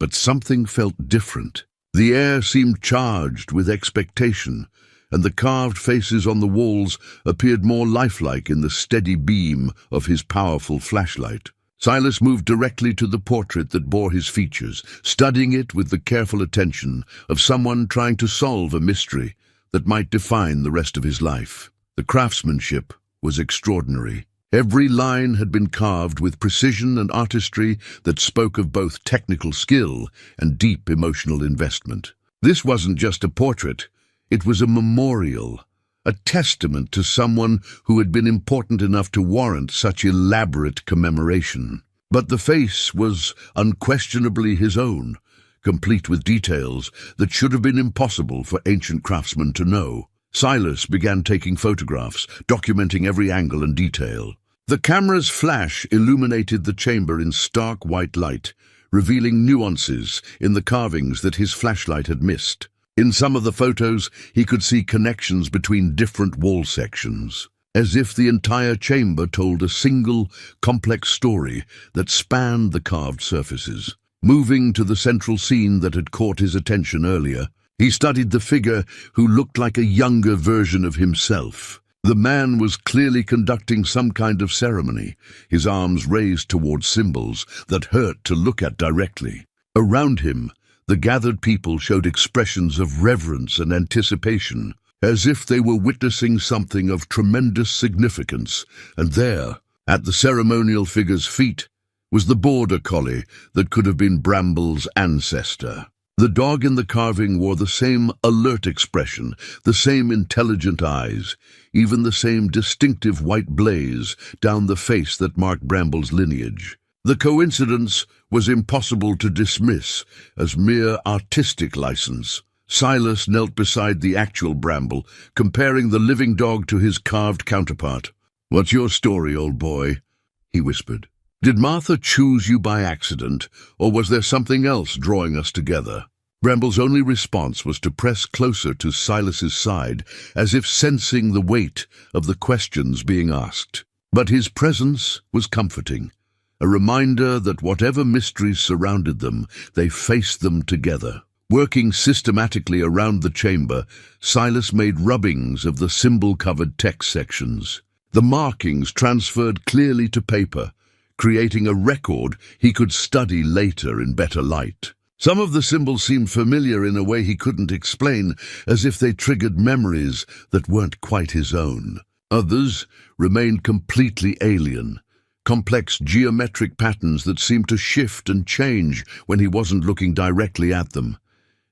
but something felt different. The air seemed charged with expectation, and the carved faces on the walls appeared more lifelike in the steady beam of his powerful flashlight. Silas moved directly to the portrait that bore his features, studying it with the careful attention of someone trying to solve a mystery that might define the rest of his life. The craftsmanship was extraordinary. Every line had been carved with precision and artistry that spoke of both technical skill and deep emotional investment. This wasn't just a portrait, it was a memorial, a testament to someone who had been important enough to warrant such elaborate commemoration. But the face was unquestionably his own, complete with details that should have been impossible for ancient craftsmen to know. Silas began taking photographs, documenting every angle and detail. The camera's flash illuminated the chamber in stark white light, revealing nuances in the carvings that his flashlight had missed. In some of the photos, he could see connections between different wall sections, as if the entire chamber told a single, complex story that spanned the carved surfaces. Moving to the central scene that had caught his attention earlier, he studied the figure who looked like a younger version of himself. The man was clearly conducting some kind of ceremony, his arms raised towards symbols that hurt to look at directly. Around him, the gathered people showed expressions of reverence and anticipation, as if they were witnessing something of tremendous significance. And there, at the ceremonial figure's feet, was the border collie that could have been Bramble's ancestor. The dog in the carving wore the same alert expression, the same intelligent eyes, even the same distinctive white blaze down the face that marked Bramble's lineage. The coincidence was impossible to dismiss as mere artistic license. Silas knelt beside the actual Bramble, comparing the living dog to his carved counterpart. "What's your story, old boy?" he whispered. "Did Martha choose you by accident, or was there something else drawing us together?" Bramble's only response was to press closer to Silas's side, as if sensing the weight of the questions being asked. But his presence was comforting, a reminder that whatever mysteries surrounded them, they faced them together. Working systematically around the chamber, Silas made rubbings of the symbol-covered text sections. The markings transferred clearly to paper, creating a record he could study later in better light. Some of the symbols seemed familiar in a way he couldn't explain, as if they triggered memories that weren't quite his own. Others remained completely alien, complex geometric patterns that seemed to shift and change when he wasn't looking directly at them.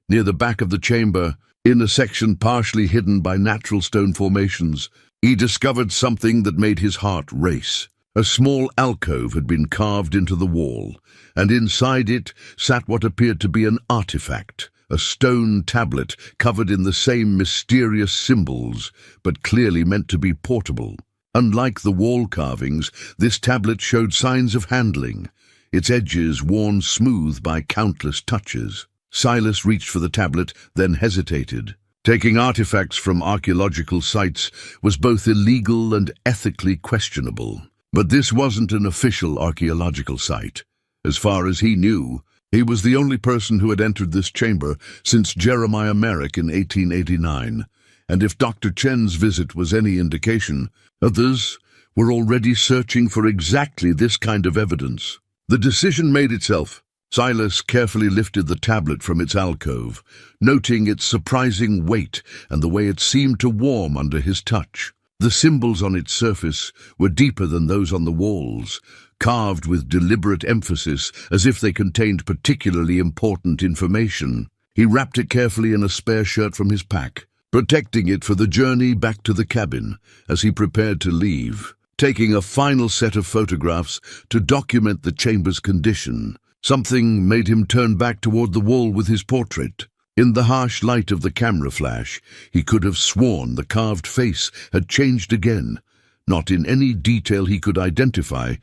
Near the back of the chamber, in a section partially hidden by natural stone formations, he discovered something that made his heart race. A small alcove had been carved into the wall, and inside it sat what appeared to be an artifact, a stone tablet covered in the same mysterious symbols, but clearly meant to be portable. Unlike the wall carvings, this tablet showed signs of handling, its edges worn smooth by countless touches. Silas reached for the tablet, then hesitated. Taking artifacts from archaeological sites was both illegal and ethically questionable. But this wasn't an official archaeological site. As far as he knew, he was the only person who had entered this chamber since Jeremiah Merrick in 1889, and if Dr. Chen's visit was any indication, others were already searching for exactly this kind of evidence. The decision made itself. Silas carefully lifted the tablet from its alcove, noting its surprising weight and the way it seemed to warm under his touch. The symbols on its surface were deeper than those on the walls, carved with deliberate emphasis as if they contained particularly important information. He wrapped it carefully in a spare shirt from his pack, protecting it for the journey back to the cabin as he prepared to leave, taking a final set of photographs to document the chamber's condition. Something made him turn back toward the wall with his portrait. In the harsh light of the camera flash, he could have sworn the carved face had changed again, not in any detail he could identify,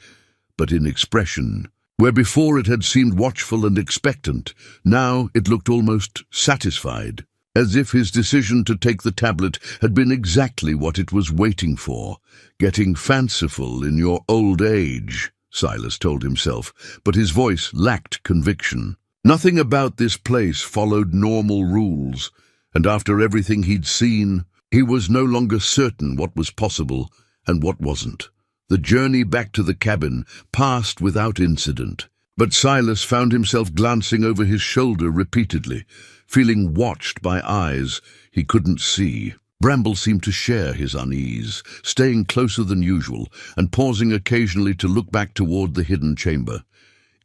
but in expression. Where before it had seemed watchful and expectant, now it looked almost satisfied, as if his decision to take the tablet had been exactly what it was waiting for. Getting fanciful in your old age, Silas told himself, but his voice lacked conviction. Nothing about this place followed normal rules, and after everything he'd seen, he was no longer certain what was possible and what wasn't. The journey back to the cabin passed without incident, but Silas found himself glancing over his shoulder repeatedly, feeling watched by eyes he couldn't see. Bramble seemed to share his unease, staying closer than usual and pausing occasionally to look back toward the hidden chamber.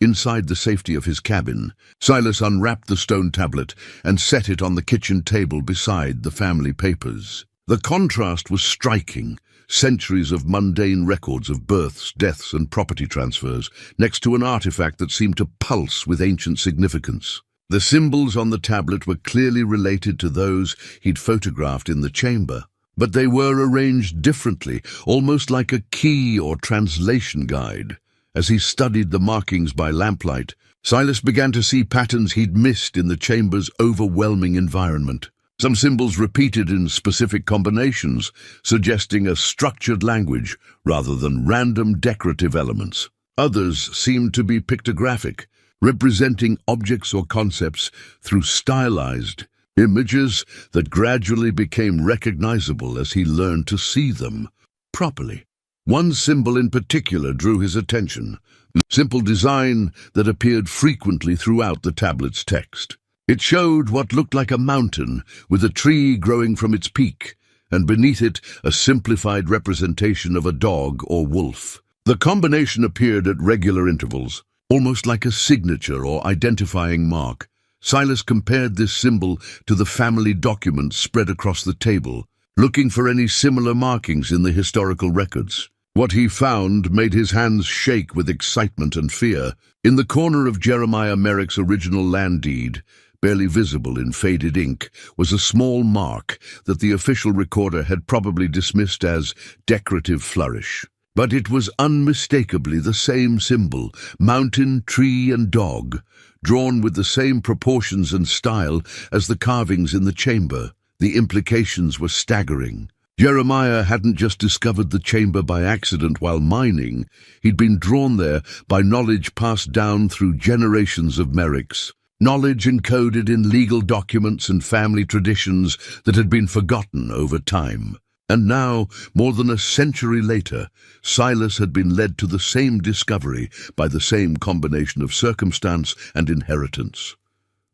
Inside the safety of his cabin, Silas unwrapped the stone tablet and set it on the kitchen table beside the family papers. The contrast was striking. Centuries of mundane records of births, deaths, and property transfers, next to an artifact that seemed to pulse with ancient significance. The symbols on the tablet were clearly related to those he'd photographed in the chamber, but they were arranged differently, almost like a key or translation guide. As he studied the markings by lamplight, Silas began to see patterns he'd missed in the chamber's overwhelming environment. Some symbols repeated in specific combinations, suggesting a structured language rather than random decorative elements. Others seemed to be pictographic, representing objects or concepts through stylized images that gradually became recognizable as he learned to see them properly. One symbol in particular drew his attention, the simple design that appeared frequently throughout the tablet's text. It showed what looked like a mountain with a tree growing from its peak, and beneath it a simplified representation of a dog or wolf. The combination appeared at regular intervals, almost like a signature or identifying mark. Silas compared this symbol to the family documents spread across the table, looking for any similar markings in the historical records. What he found made his hands shake with excitement and fear. In the corner of Jeremiah Merrick's original land deed, barely visible in faded ink, was a small mark that the official recorder had probably dismissed as decorative flourish. But it was unmistakably the same symbol, mountain, tree, and dog, drawn with the same proportions and style as the carvings in the chamber. The implications were staggering. Jeremiah hadn't just discovered the chamber by accident while mining. He'd been drawn there by knowledge passed down through generations of Merricks. Knowledge encoded in legal documents and family traditions that had been forgotten over time. And now, more than a century later, Silas had been led to the same discovery by the same combination of circumstance and inheritance.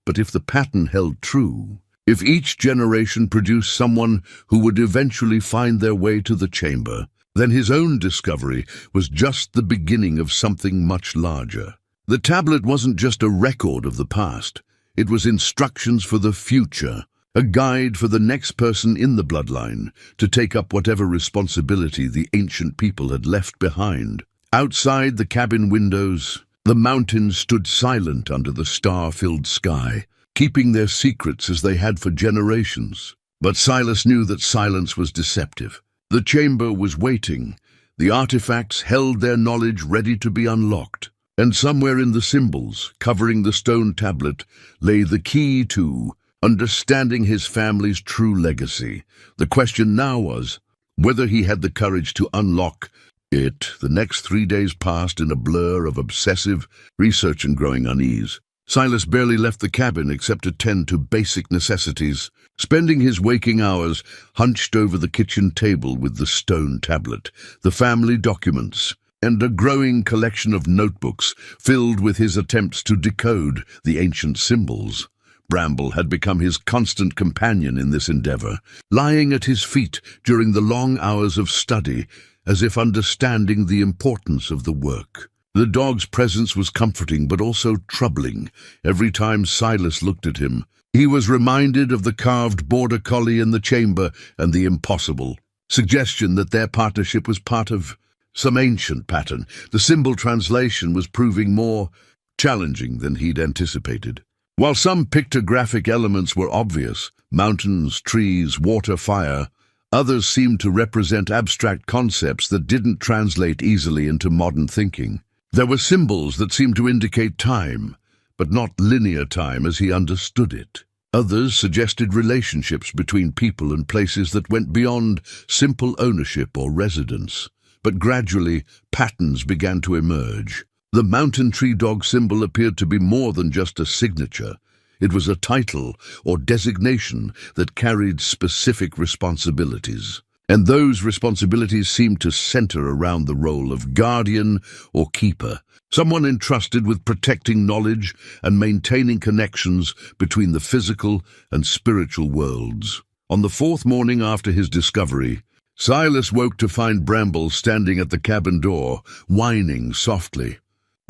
But if the pattern held true, if each generation produced someone who would eventually find their way to the chamber, then his own discovery was just the beginning of something much larger. The tablet wasn't just a record of the past, it was instructions for the future, a guide for the next person in the bloodline to take up whatever responsibility the ancient people had left behind. Outside the cabin windows, the mountains stood silent under the star-filled sky, keeping their secrets as they had for generations. But Silas knew that silence was deceptive. The chamber was waiting. The artifacts held their knowledge ready to be unlocked. And somewhere in the symbols covering the stone tablet lay the key to understanding his family's true legacy. The question now was whether he had the courage to unlock it. The next 3 days passed in a blur of obsessive research and growing unease. Silas barely left the cabin except to tend to basic necessities, spending his waking hours hunched over the kitchen table with the stone tablet, the family documents, and a growing collection of notebooks filled with his attempts to decode the ancient symbols. Bramble had become his constant companion in this endeavor, lying at his feet during the long hours of study, as if understanding the importance of the work. The dog's presence was comforting but also troubling. Every time Silas looked at him, he was reminded of the carved border collie in the chamber and the impossible suggestion that their partnership was part of some ancient pattern. The symbol translation was proving more challenging than he'd anticipated. While some pictographic elements were obvious, mountains, trees, water, fire, others seemed to represent abstract concepts that didn't translate easily into modern thinking. There were symbols that seemed to indicate time, but not linear time as he understood it. Others suggested relationships between people and places that went beyond simple ownership or residence. But gradually, patterns began to emerge. The mountain tree dog symbol appeared to be more than just a signature. It was a title or designation that carried specific responsibilities. And those responsibilities seemed to center around the role of guardian or keeper, someone entrusted with protecting knowledge and maintaining connections between the physical and spiritual worlds. On the fourth morning after his discovery, Silas woke to find Bramble standing at the cabin door, whining softly.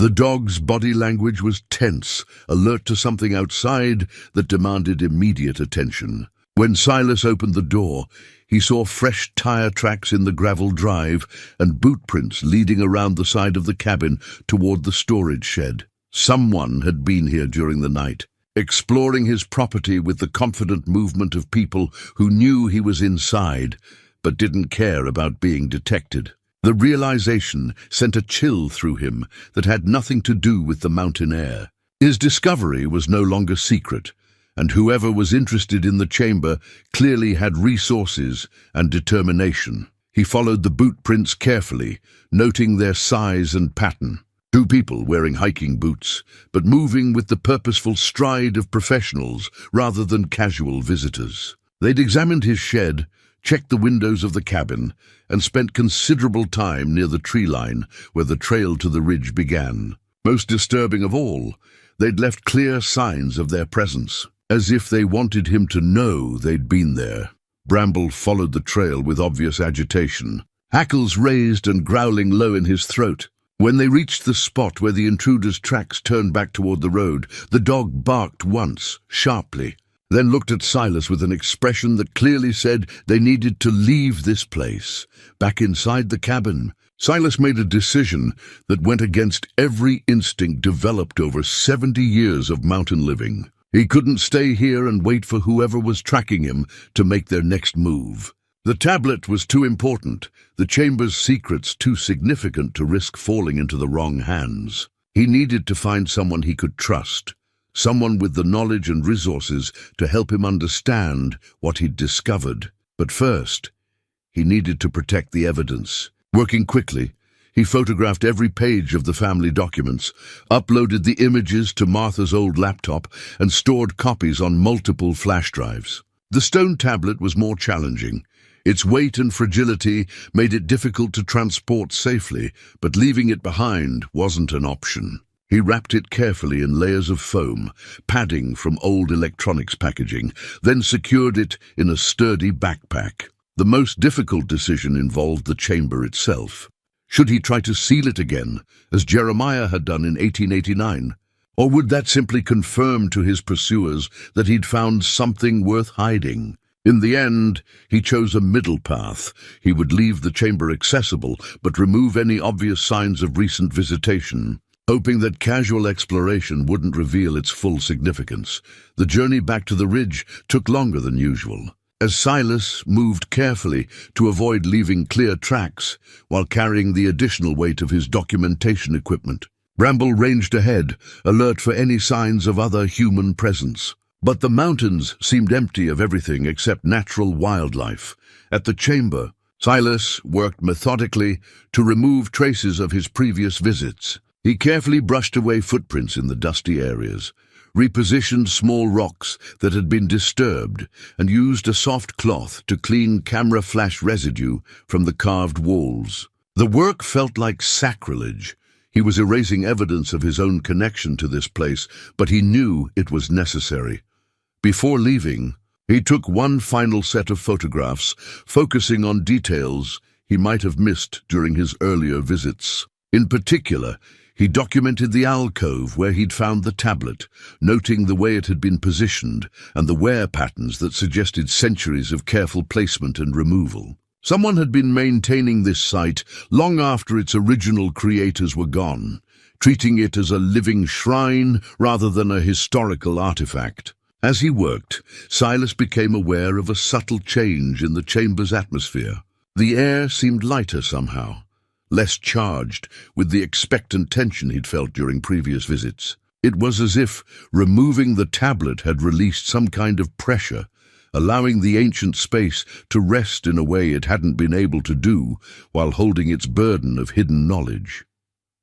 The dog's body language was tense, alert to something outside that demanded immediate attention. When Silas opened the door, he saw fresh tire tracks in the gravel drive and boot prints leading around the side of the cabin toward the storage shed. Someone had been here during the night, exploring his property with the confident movement of people who knew he was inside, but didn't care about being detected. The realization sent a chill through him that had nothing to do with the mountain air. His discovery was no longer secret, and whoever was interested in the chamber clearly had resources and determination. He followed the boot prints carefully, noting their size and pattern. Two people wearing hiking boots, but moving with the purposeful stride of professionals rather than casual visitors. They'd examined his shed, checked the windows of the cabin, and spent considerable time near the tree line where the trail to the ridge began. Most disturbing of all, they'd left clear signs of their presence, as if they wanted him to know they'd been there. Bramble followed the trail with obvious agitation, hackles raised and growling low in his throat. When they reached the spot where the intruder's tracks turned back toward the road, the dog barked once, sharply, then looked at Silas with an expression that clearly said they needed to leave this place. Back inside the cabin, Silas made a decision that went against every instinct developed over 70 years of mountain living. He couldn't stay here and wait for whoever was tracking him to make their next move. The tablet was too important, the chamber's secrets too significant to risk falling into the wrong hands. He needed to find someone he could trust, someone with the knowledge and resources to help him understand what he'd discovered. But first, he needed to protect the evidence. Working quickly, he photographed every page of the family documents, uploaded the images to Martha's old laptop, and stored copies on multiple flash drives. The stone tablet was more challenging. Its weight and fragility made it difficult to transport safely, but leaving it behind wasn't an option. He wrapped it carefully in layers of foam, padding from old electronics packaging, then secured it in a sturdy backpack. The most difficult decision involved the chamber itself. Should he try to seal it again, as Jeremiah had done in 1889? Or would that simply confirm to his pursuers that he'd found something worth hiding? In the end, he chose a middle path. He would leave the chamber accessible, but remove any obvious signs of recent visitation. Hoping that casual exploration wouldn't reveal its full significance, the journey back to the ridge took longer than usual. As Silas moved carefully to avoid leaving clear tracks while carrying the additional weight of his documentation equipment, Bramble ranged ahead, alert for any signs of other human presence. But the mountains seemed empty of everything except natural wildlife. At the chamber, Silas worked methodically to remove traces of his previous visits. He carefully brushed away footprints in the dusty areas, repositioned small rocks that had been disturbed, and used a soft cloth to clean camera flash residue from the carved walls. The work felt like sacrilege. He was erasing evidence of his own connection to this place, but he knew it was necessary. Before leaving, he took one final set of photographs, focusing on details he might have missed during his earlier visits. In particular, he documented the alcove where he'd found the tablet, noting the way it had been positioned and the wear patterns that suggested centuries of careful placement and removal. Someone had been maintaining this site long after its original creators were gone, treating it as a living shrine rather than a historical artifact. As he worked, Silas became aware of a subtle change in the chamber's atmosphere. The air seemed lighter somehow, less charged with the expectant tension he'd felt during previous visits. It was as if removing the tablet had released some kind of pressure, allowing the ancient space to rest in a way it hadn't been able to do while holding its burden of hidden knowledge.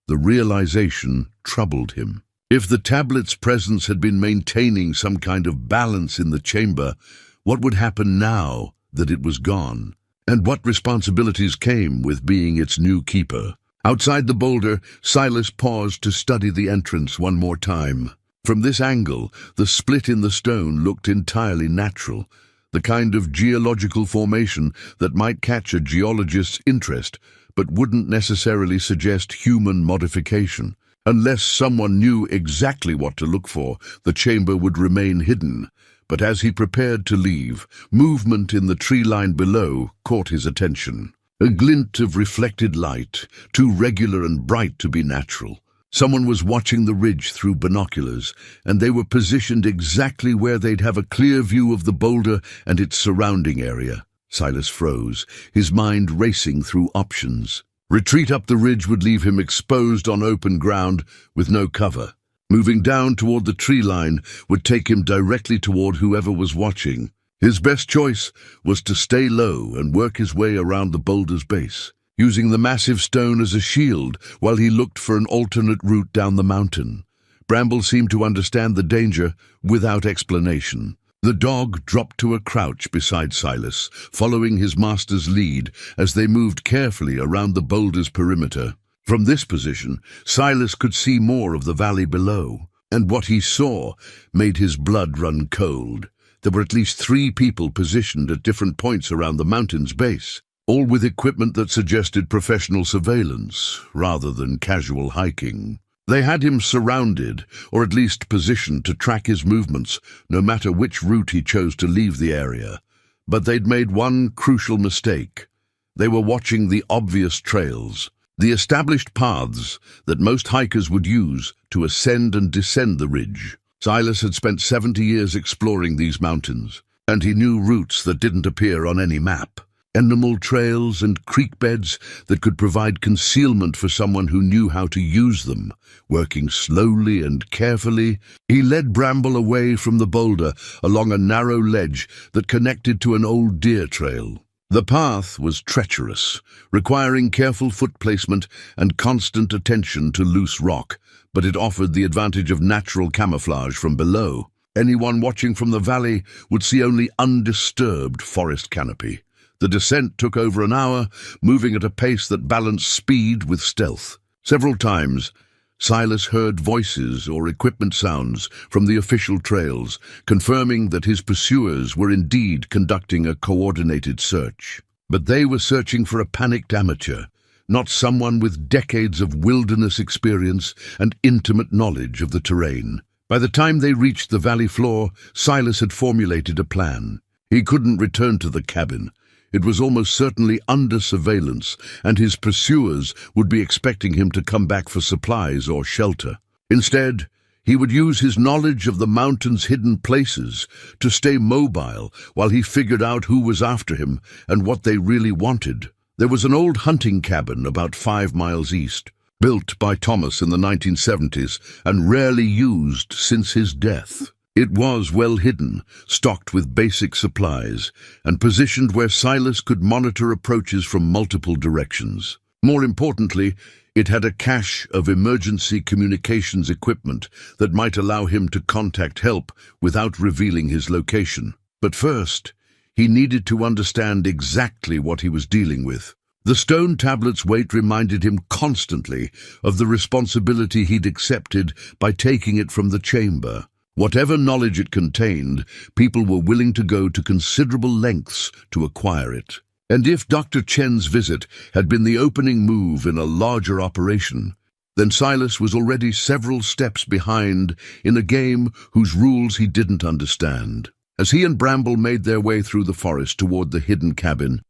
The realization troubled him. If the tablet's presence had been maintaining some kind of balance in the chamber, what would happen now that it was gone? And what responsibilities came with being its new keeper? Outside the boulder, Silas paused to study the entrance one more time. From this angle, the split in the stone looked entirely natural, the kind of geological formation that might catch a geologist's interest, but wouldn't necessarily suggest human modification. Unless someone knew exactly what to look for, the chamber would remain hidden. But as he prepared to leave, movement in the tree line below caught his attention. A glint of reflected light, too regular and bright to be natural. Someone was watching the ridge through binoculars, and they were positioned exactly where they'd have a clear view of the boulder and its surrounding area. Silas froze, his mind racing through options. Retreat up the ridge would leave him exposed on open ground with no cover. Moving down toward the tree line would take him directly toward whoever was watching. His best choice was to stay low and work his way around the boulder's base, using the massive stone as a shield while he looked for an alternate route down the mountain. Bramble seemed to understand the danger without explanation. The dog dropped to a crouch beside Silas, following his master's lead as they moved carefully around the boulder's perimeter. From this position, Silas could see more of the valley below, and what he saw made his blood run cold. There were at least 3 people positioned at different points around the mountain's base, all with equipment that suggested professional surveillance rather than casual hiking. They had him surrounded, or at least positioned to track his movements, no matter which route he chose to leave the area. But they'd made one crucial mistake. They were watching the obvious trails, the established paths that most hikers would use to ascend and descend the ridge. Silas had spent 70 years exploring these mountains, and he knew routes that didn't appear on any map. Emerald trails and creek beds that could provide concealment for someone who knew how to use them. Working slowly and carefully, he led Bramble away from the boulder along a narrow ledge that connected to an old deer trail. The path was treacherous, requiring careful foot placement and constant attention to loose rock, but it offered the advantage of natural camouflage from below. Anyone watching from the valley would see only undisturbed forest canopy. The descent took over an hour, moving at a pace that balanced speed with stealth. Several times, Silas heard voices or equipment sounds from the official trails, confirming that his pursuers were indeed conducting a coordinated search. But they were searching for a panicked amateur, not someone with decades of wilderness experience and intimate knowledge of the terrain. By the time they reached the valley floor, Silas had formulated a plan. He couldn't return to the cabin. It was almost certainly under surveillance, and his pursuers would be expecting him to come back for supplies or shelter. Instead, he would use his knowledge of the mountain's hidden places to stay mobile while he figured out who was after him and what they really wanted. There was an old hunting cabin about 5 miles east, built by Thomas in the 1970s and rarely used since his death. It was well hidden, stocked with basic supplies, and positioned where Silas could monitor approaches from multiple directions. More importantly, it had a cache of emergency communications equipment that might allow him to contact help without revealing his location. But first, he needed to understand exactly what he was dealing with. The stone tablet's weight reminded him constantly of the responsibility he'd accepted by taking it from the chamber. Whatever knowledge it contained, people were willing to go to considerable lengths to acquire it. And if Dr. Chen's visit had been the opening move in a larger operation, then Silas was already several steps behind in a game whose rules he didn't understand. As he and Bramble made their way through the forest toward the hidden cabin,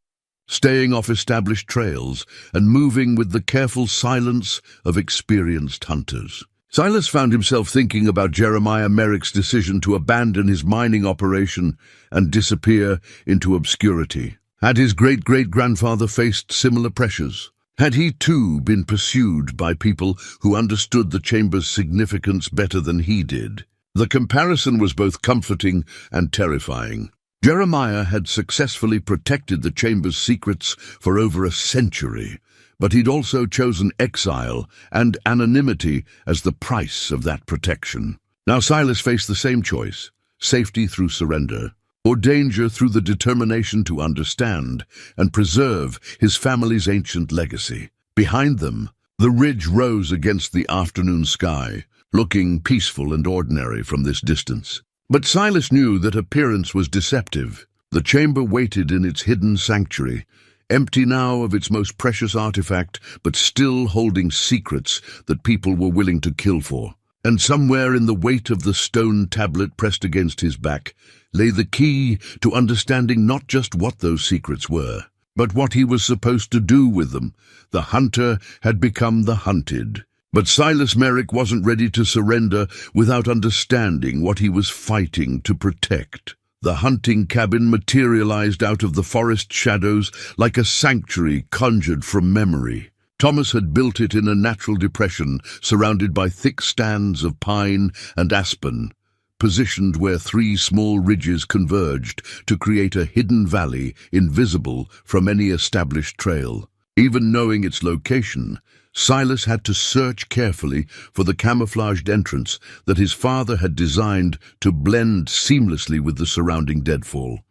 staying off established trails and moving with the careful silence of experienced hunters. Silas found himself thinking about Jeremiah Merrick's decision to abandon his mining operation and disappear into obscurity. Had his great-great-grandfather faced similar pressures? Had he too been pursued by people who understood the chamber's significance better than he did? The comparison was both comforting and terrifying. Jeremiah had successfully protected the chamber's secrets for over a century, but he'd also chosen exile and anonymity as the price of that protection. Now Silas faced the same choice: safety through surrender, or danger through the determination to understand and preserve his family's ancient legacy. Behind them, the ridge rose against the afternoon sky, looking peaceful and ordinary from this distance. But Silas knew that appearance was deceptive. The chamber waited in its hidden sanctuary, empty now of its most precious artifact, but still holding secrets that people were willing to kill for. And somewhere in the weight of the stone tablet pressed against his back lay the key to understanding not just what those secrets were, but what he was supposed to do with them. The hunter had become the hunted. But Silas Merrick wasn't ready to surrender without understanding what he was fighting to protect. The hunting cabin materialized out of the forest shadows like a sanctuary conjured from memory. Thomas had built it in a natural depression surrounded by thick stands of pine and aspen, positioned where three small ridges converged to create a hidden valley invisible from any established trail. Even knowing its location, Silas had to search carefully for the camouflaged entrance that his father had designed to blend seamlessly with the surrounding deadfall.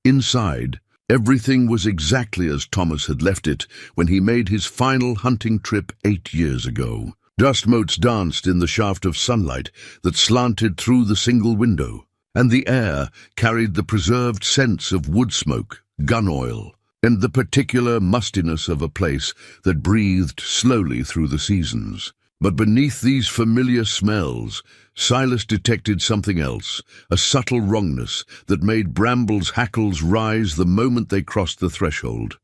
Inside, everything was exactly as Thomas had left it when he made his final hunting trip 8 years ago. Dust motes danced in the shaft of sunlight that slanted through the single window, and the air carried the preserved scents of wood smoke, gun oil, and the particular mustiness of a place that breathed slowly through the seasons. But beneath these familiar smells, Silas detected something else, a subtle wrongness that made Bramble's hackles rise the moment they crossed the threshold.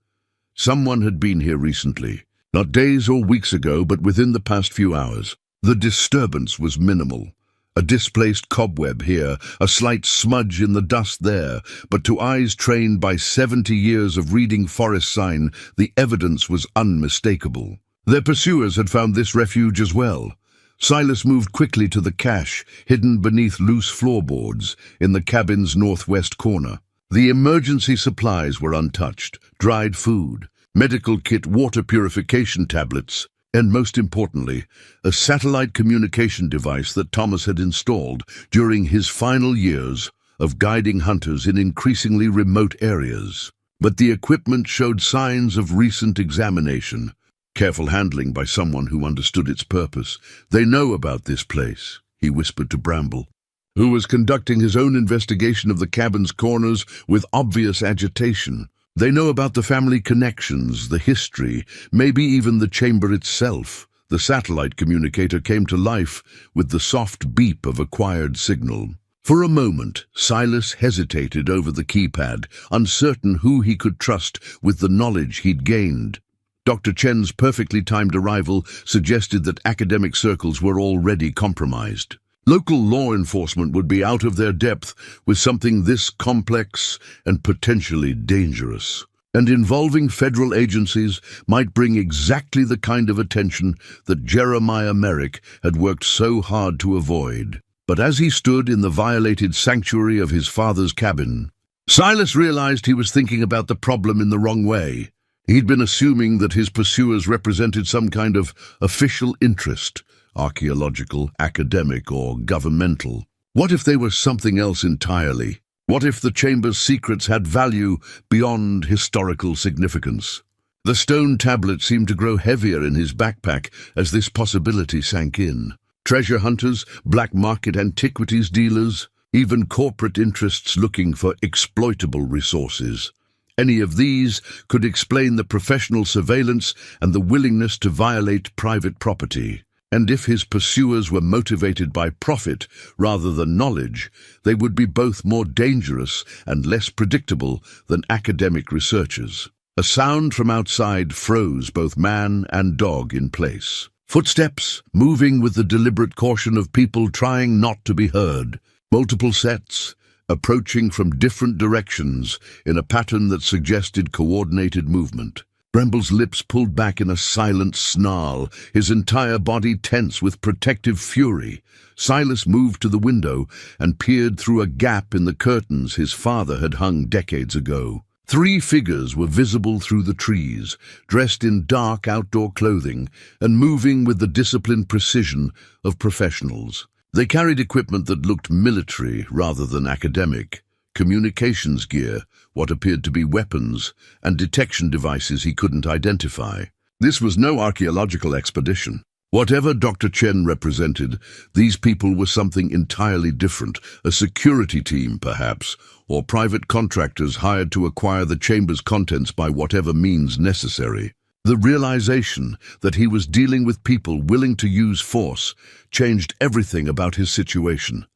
Someone had been here recently, not days or weeks ago, but within the past few hours. The disturbance was minimal. A displaced cobweb here, a slight smudge in the dust there, but to eyes trained by 70 years of reading forest sign, the evidence was unmistakable. Their pursuers had found this refuge as well. Silas moved quickly to the cache, hidden beneath loose floorboards in the cabin's northwest corner. The emergency supplies were untouched: dried food, medical kit, water purification tablets, and most importantly, a satellite communication device that Thomas had installed during his final years of guiding hunters in increasingly remote areas. But the equipment showed signs of recent examination, careful handling by someone who understood its purpose. "They know about this place," he whispered to Bramble, who was conducting his own investigation of the cabin's corners with obvious agitation. "They know about the family connections, the history, maybe even the chamber itself." The satellite communicator came to life with the soft beep of acquired signal. For a moment, Silas hesitated over the keypad, uncertain who he could trust with the knowledge he'd gained. Dr. Chen's perfectly timed arrival suggested that academic circles were already compromised. Local law enforcement would be out of their depth with something this complex and potentially dangerous. And involving federal agencies might bring exactly the kind of attention that Jeremiah Merrick had worked so hard to avoid. But as he stood in the violated sanctuary of his father's cabin, Silas realized he was thinking about the problem in the wrong way. He'd been assuming that his pursuers represented some kind of official interest, archaeological, academic, or governmental. What if they were something else entirely? What if the chamber's secrets had value beyond historical significance? The stone tablet seemed to grow heavier in his backpack as this possibility sank in. Treasure hunters, black market antiquities dealers, even corporate interests looking for exploitable resources. Any of these could explain the professional surveillance and the willingness to violate private property. And if his pursuers were motivated by profit rather than knowledge, they would be both more dangerous and less predictable than academic researchers. A sound from outside froze both man and dog in place. Footsteps, moving with the deliberate caution of people trying not to be heard. Multiple sets, approaching from different directions in a pattern that suggested coordinated movement. Bramble's lips pulled back in a silent snarl, his entire body tense with protective fury. Silas moved to the window and peered through a gap in the curtains his father had hung decades ago. 3 figures were visible through the trees, dressed in dark outdoor clothing and moving with the disciplined precision of professionals. They carried equipment that looked military rather than academic. Communications gear, what appeared to be weapons, and detection devices he couldn't identify. This was no archaeological expedition. Whatever Dr. Chen represented, these people were something entirely different, a security team, perhaps, or private contractors hired to acquire the chamber's contents by whatever means necessary. The realization that he was dealing with people willing to use force changed everything about his situation.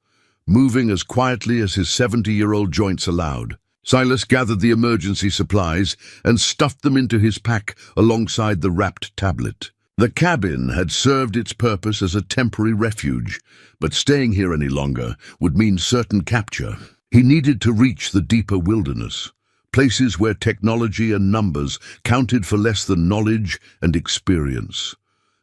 Moving as quietly as his 70-year-old joints allowed, Silas gathered the emergency supplies and stuffed them into his pack alongside the wrapped tablet. The cabin had served its purpose as a temporary refuge, but staying here any longer would mean certain capture. He needed to reach the deeper wilderness, places where technology and numbers counted for less than knowledge and experience.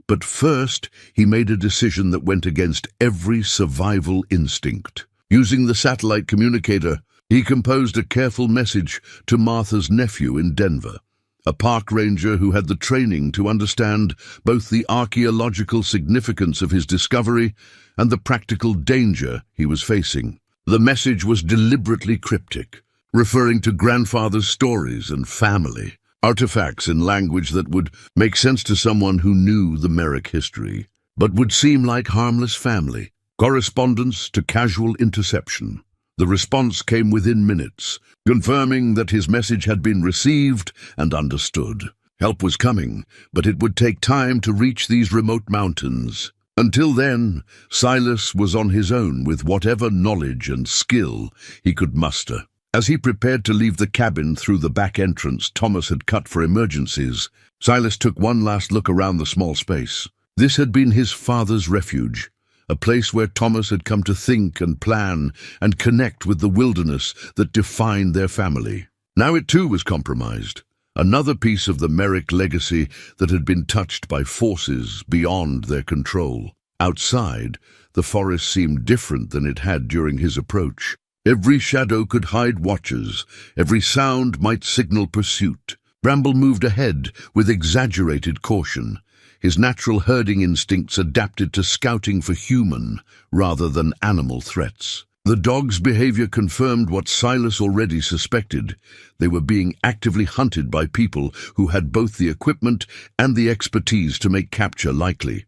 But first, he made a decision that went against every survival instinct. Using the satellite communicator, he composed a careful message to Martha's nephew in Denver, a park ranger who had the training to understand both the archaeological significance of his discovery and the practical danger he was facing. The message was deliberately cryptic, referring to grandfather's stories and family, artifacts in language that would make sense to someone who knew the Merrick history, but would seem like harmless family correspondence to casual interception. The response came within minutes, confirming that his message had been received and understood. Help was coming, but it would take time to reach these remote mountains. Until then, Silas was on his own with whatever knowledge and skill he could muster. As he prepared to leave the cabin through the back entrance Thomas had cut for emergencies, Silas took one last look around the small space. This had been his father's refuge, a place where Thomas had come to think and plan and connect with the wilderness that defined their family. Now it too was compromised, another piece of the Merrick legacy that had been touched by forces beyond their control. Outside, the forest seemed different than it had during his approach. Every shadow could hide watchers, every sound might signal pursuit. Bramble moved ahead with exaggerated caution, his natural herding instincts adapted to scouting for human rather than animal threats. The dog's behavior confirmed what Silas already suspected. They were being actively hunted by people who had both the equipment and the expertise to make capture likely.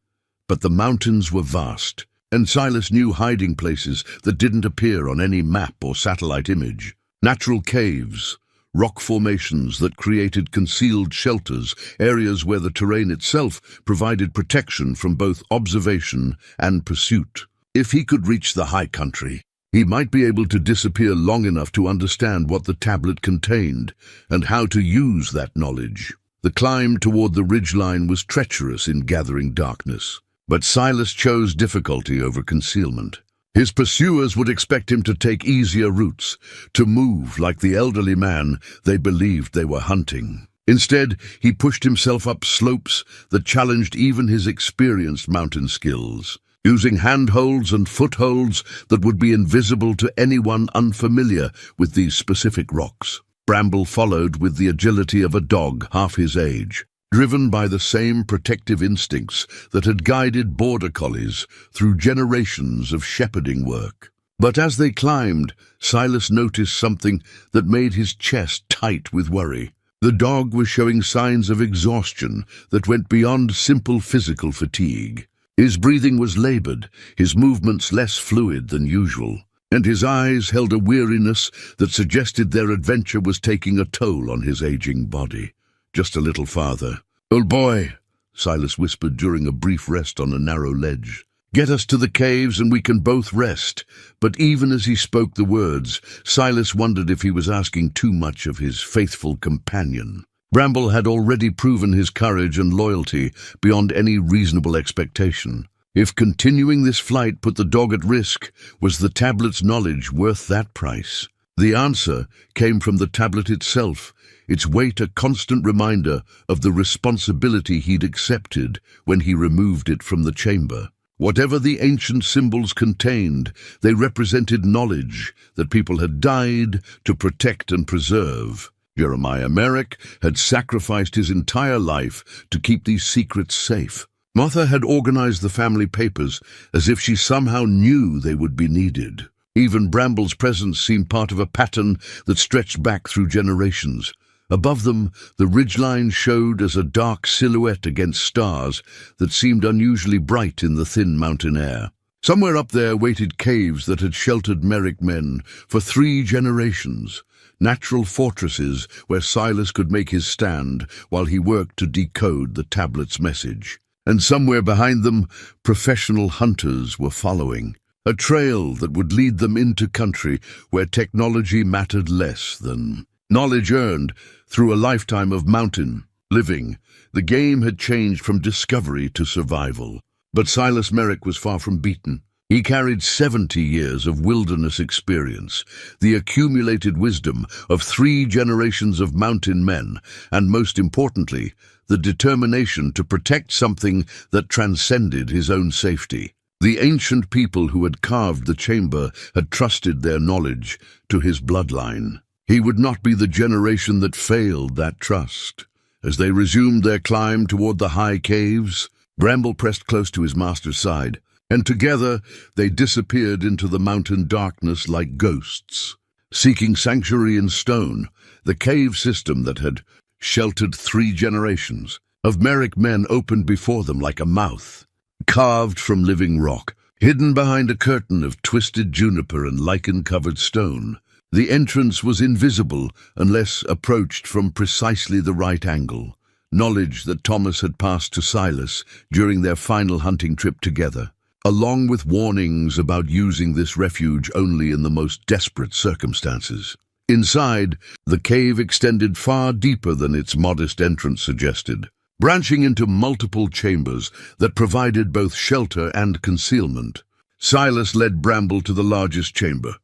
But the mountains were vast, and Silas knew hiding places that didn't appear on any map or satellite image. Natural caves, rock formations that created concealed shelters, areas where the terrain itself provided protection from both observation and pursuit. If he could reach the high country, he might be able to disappear long enough to understand what the tablet contained and how to use that knowledge. The climb toward the ridgeline was treacherous in gathering darkness, but Silas chose difficulty over concealment. His pursuers would expect him to take easier routes, to move like the elderly man they believed they were hunting. Instead, he pushed himself up slopes that challenged even his experienced mountain skills, using handholds and footholds that would be invisible to anyone unfamiliar with these specific rocks. Bramble followed with the agility of a dog half his age, driven by the same protective instincts that had guided border collies through generations of shepherding work. But as they climbed, Silas noticed something that made his chest tight with worry. The dog was showing signs of exhaustion that went beyond simple physical fatigue. His breathing was labored, his movements less fluid than usual, and his eyes held a weariness that suggested their adventure was taking a toll on his aging body. Just a little farther. "Old boy," Silas whispered during a brief rest on a narrow ledge. "Get us to the caves and we can both rest." But even as he spoke the words, Silas wondered if he was asking too much of his faithful companion. Bramble had already proven his courage and loyalty beyond any reasonable expectation. If continuing this flight put the dog at risk, was the tablet's knowledge worth that price? The answer came from the tablet itself, its weight a constant reminder of the responsibility he'd accepted when he removed it from the chamber. Whatever the ancient symbols contained, they represented knowledge that people had died to protect and preserve. Jeremiah Merrick had sacrificed his entire life to keep these secrets safe. Martha had organized the family papers as if she somehow knew they would be needed. Even Bramble's presence seemed part of a pattern that stretched back through generations. Above them, the ridgeline showed as a dark silhouette against stars that seemed unusually bright in the thin mountain air. Somewhere up there waited caves that had sheltered Merrick men for 3 generations, natural fortresses where Silas could make his stand while he worked to decode the tablet's message. And somewhere behind them, professional hunters were following, a trail that would lead them into country where technology mattered less than knowledge earned through a lifetime of mountain living. The game had changed from discovery to survival. But Silas Merrick was far from beaten. He carried 70 years of wilderness experience, the accumulated wisdom of 3 generations of mountain men, and most importantly, the determination to protect something that transcended his own safety. The ancient people who had carved the chamber had trusted their knowledge to his bloodline. He would not be the generation that failed that trust. As they resumed their climb toward the high caves, Bramble pressed close to his master's side, and together they disappeared into the mountain darkness like ghosts. Seeking sanctuary in stone, the cave system that had sheltered 3 generations of Merrick men opened before them like a mouth, carved from living rock, hidden behind a curtain of twisted juniper and lichen-covered stone. The entrance was invisible unless approached from precisely the right angle, knowledge that Thomas had passed to Silas during their final hunting trip together, along with warnings about using this refuge only in the most desperate circumstances. Inside, the cave extended far deeper than its modest entrance suggested, branching into multiple chambers that provided both shelter and concealment. Silas led Bramble to the largest chamber,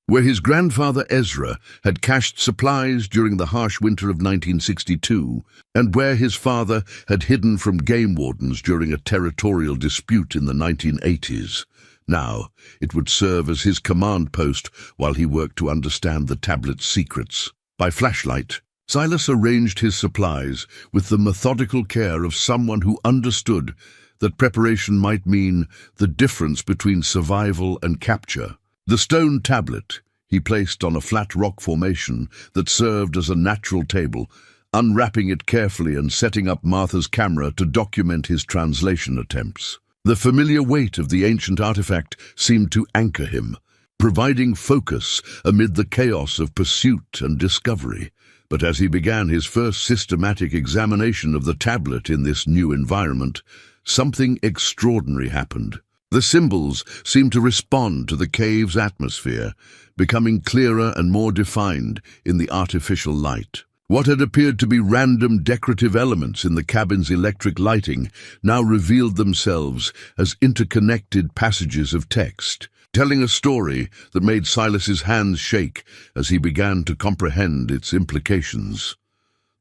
where his grandfather Ezra had cached supplies during the harsh winter of 1962, and where his father had hidden from game wardens during a territorial dispute in the 1980s. Now, it would serve as his command post while he worked to understand the tablet's secrets. By flashlight, Silas arranged his supplies with the methodical care of someone who understood that preparation might mean the difference between survival and capture. The stone tablet he placed on a flat rock formation that served as a natural table, unwrapping it carefully and setting up Martha's camera to document his translation attempts. The familiar weight of the ancient artifact seemed to anchor him, providing focus amid the chaos of pursuit and discovery. But as he began his first systematic examination of the tablet in this new environment, something extraordinary happened. The symbols seemed to respond to the cave's atmosphere, becoming clearer and more defined in the artificial light. What had appeared to be random decorative elements in the cabin's electric lighting now revealed themselves as interconnected passages of text, telling a story that made Silas's hands shake as he began to comprehend its implications.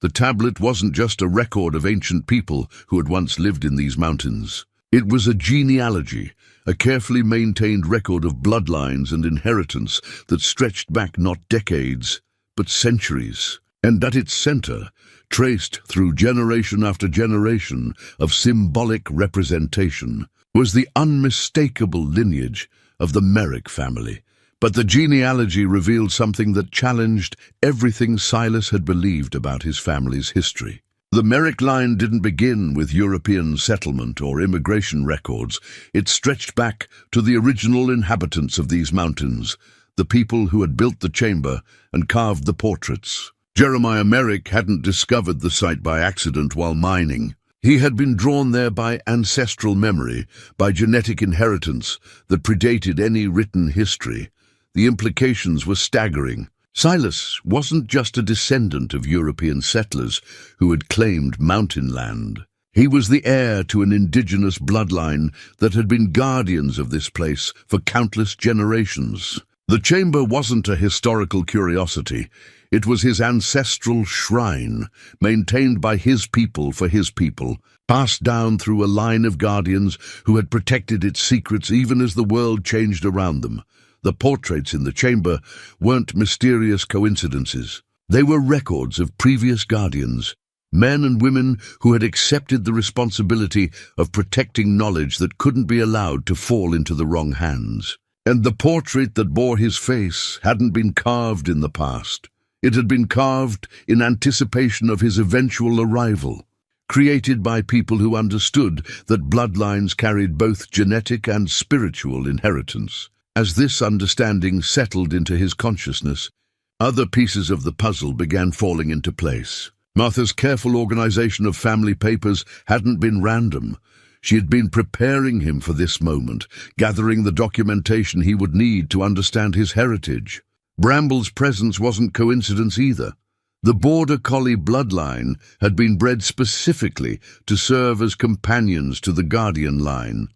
The tablet wasn't just a record of ancient people who had once lived in these mountains. It was a genealogy, a carefully maintained record of bloodlines and inheritance that stretched back not decades, but centuries. And at its center, traced through generation after generation of symbolic representation, was the unmistakable lineage of the Merrick family. But the genealogy revealed something that challenged everything Silas had believed about his family's history. The Merrick line didn't begin with European settlement or immigration records. It stretched back to the original inhabitants of these mountains, the people who had built the chamber and carved the portraits. Jeremiah Merrick hadn't discovered the site by accident while mining. He had been drawn there by ancestral memory, by genetic inheritance that predated any written history. The implications were staggering. Silas wasn't just a descendant of European settlers who had claimed mountain land. He was the heir to an indigenous bloodline that had been guardians of this place for countless generations. The chamber wasn't a historical curiosity. It was his ancestral shrine, maintained by his people for his people, passed down through a line of guardians who had protected its secrets even as the world changed around them. The portraits in the chamber weren't mysterious coincidences. They were records of previous guardians, men and women who had accepted the responsibility of protecting knowledge that couldn't be allowed to fall into the wrong hands. And the portrait that bore his face hadn't been carved in the past. It had been carved in anticipation of his eventual arrival, created by people who understood that bloodlines carried both genetic and spiritual inheritance. As this understanding settled into his consciousness, other pieces of the puzzle began falling into place. Martha's careful organization of family papers hadn't been random. She had been preparing him for this moment, gathering the documentation he would need to understand his heritage. Bramble's presence wasn't coincidence either. The Border Collie bloodline had been bred specifically to serve as companions to the Guardian line.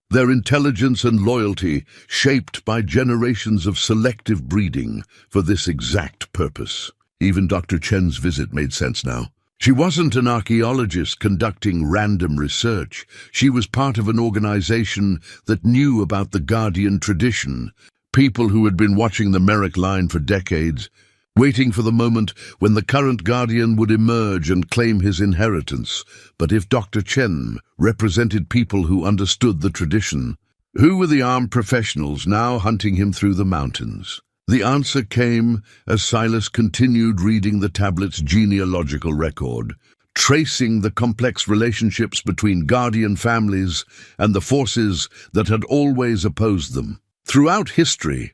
Their intelligence and loyalty shaped by generations of selective breeding for this exact purpose. Even Dr. Chen's visit made sense now. She wasn't an archaeologist conducting random research. She was part of an organization that knew about the Guardian tradition, people who had been watching the Merrick line for decades, waiting for the moment when the current Guardian would emerge and claim his inheritance. But if Dr. Chen represented people who understood the tradition, who were the armed professionals now hunting him through the mountains? The answer came as Silas continued reading the tablet's genealogical record, tracing the complex relationships between Guardian families and the forces that had always opposed them. Throughout history,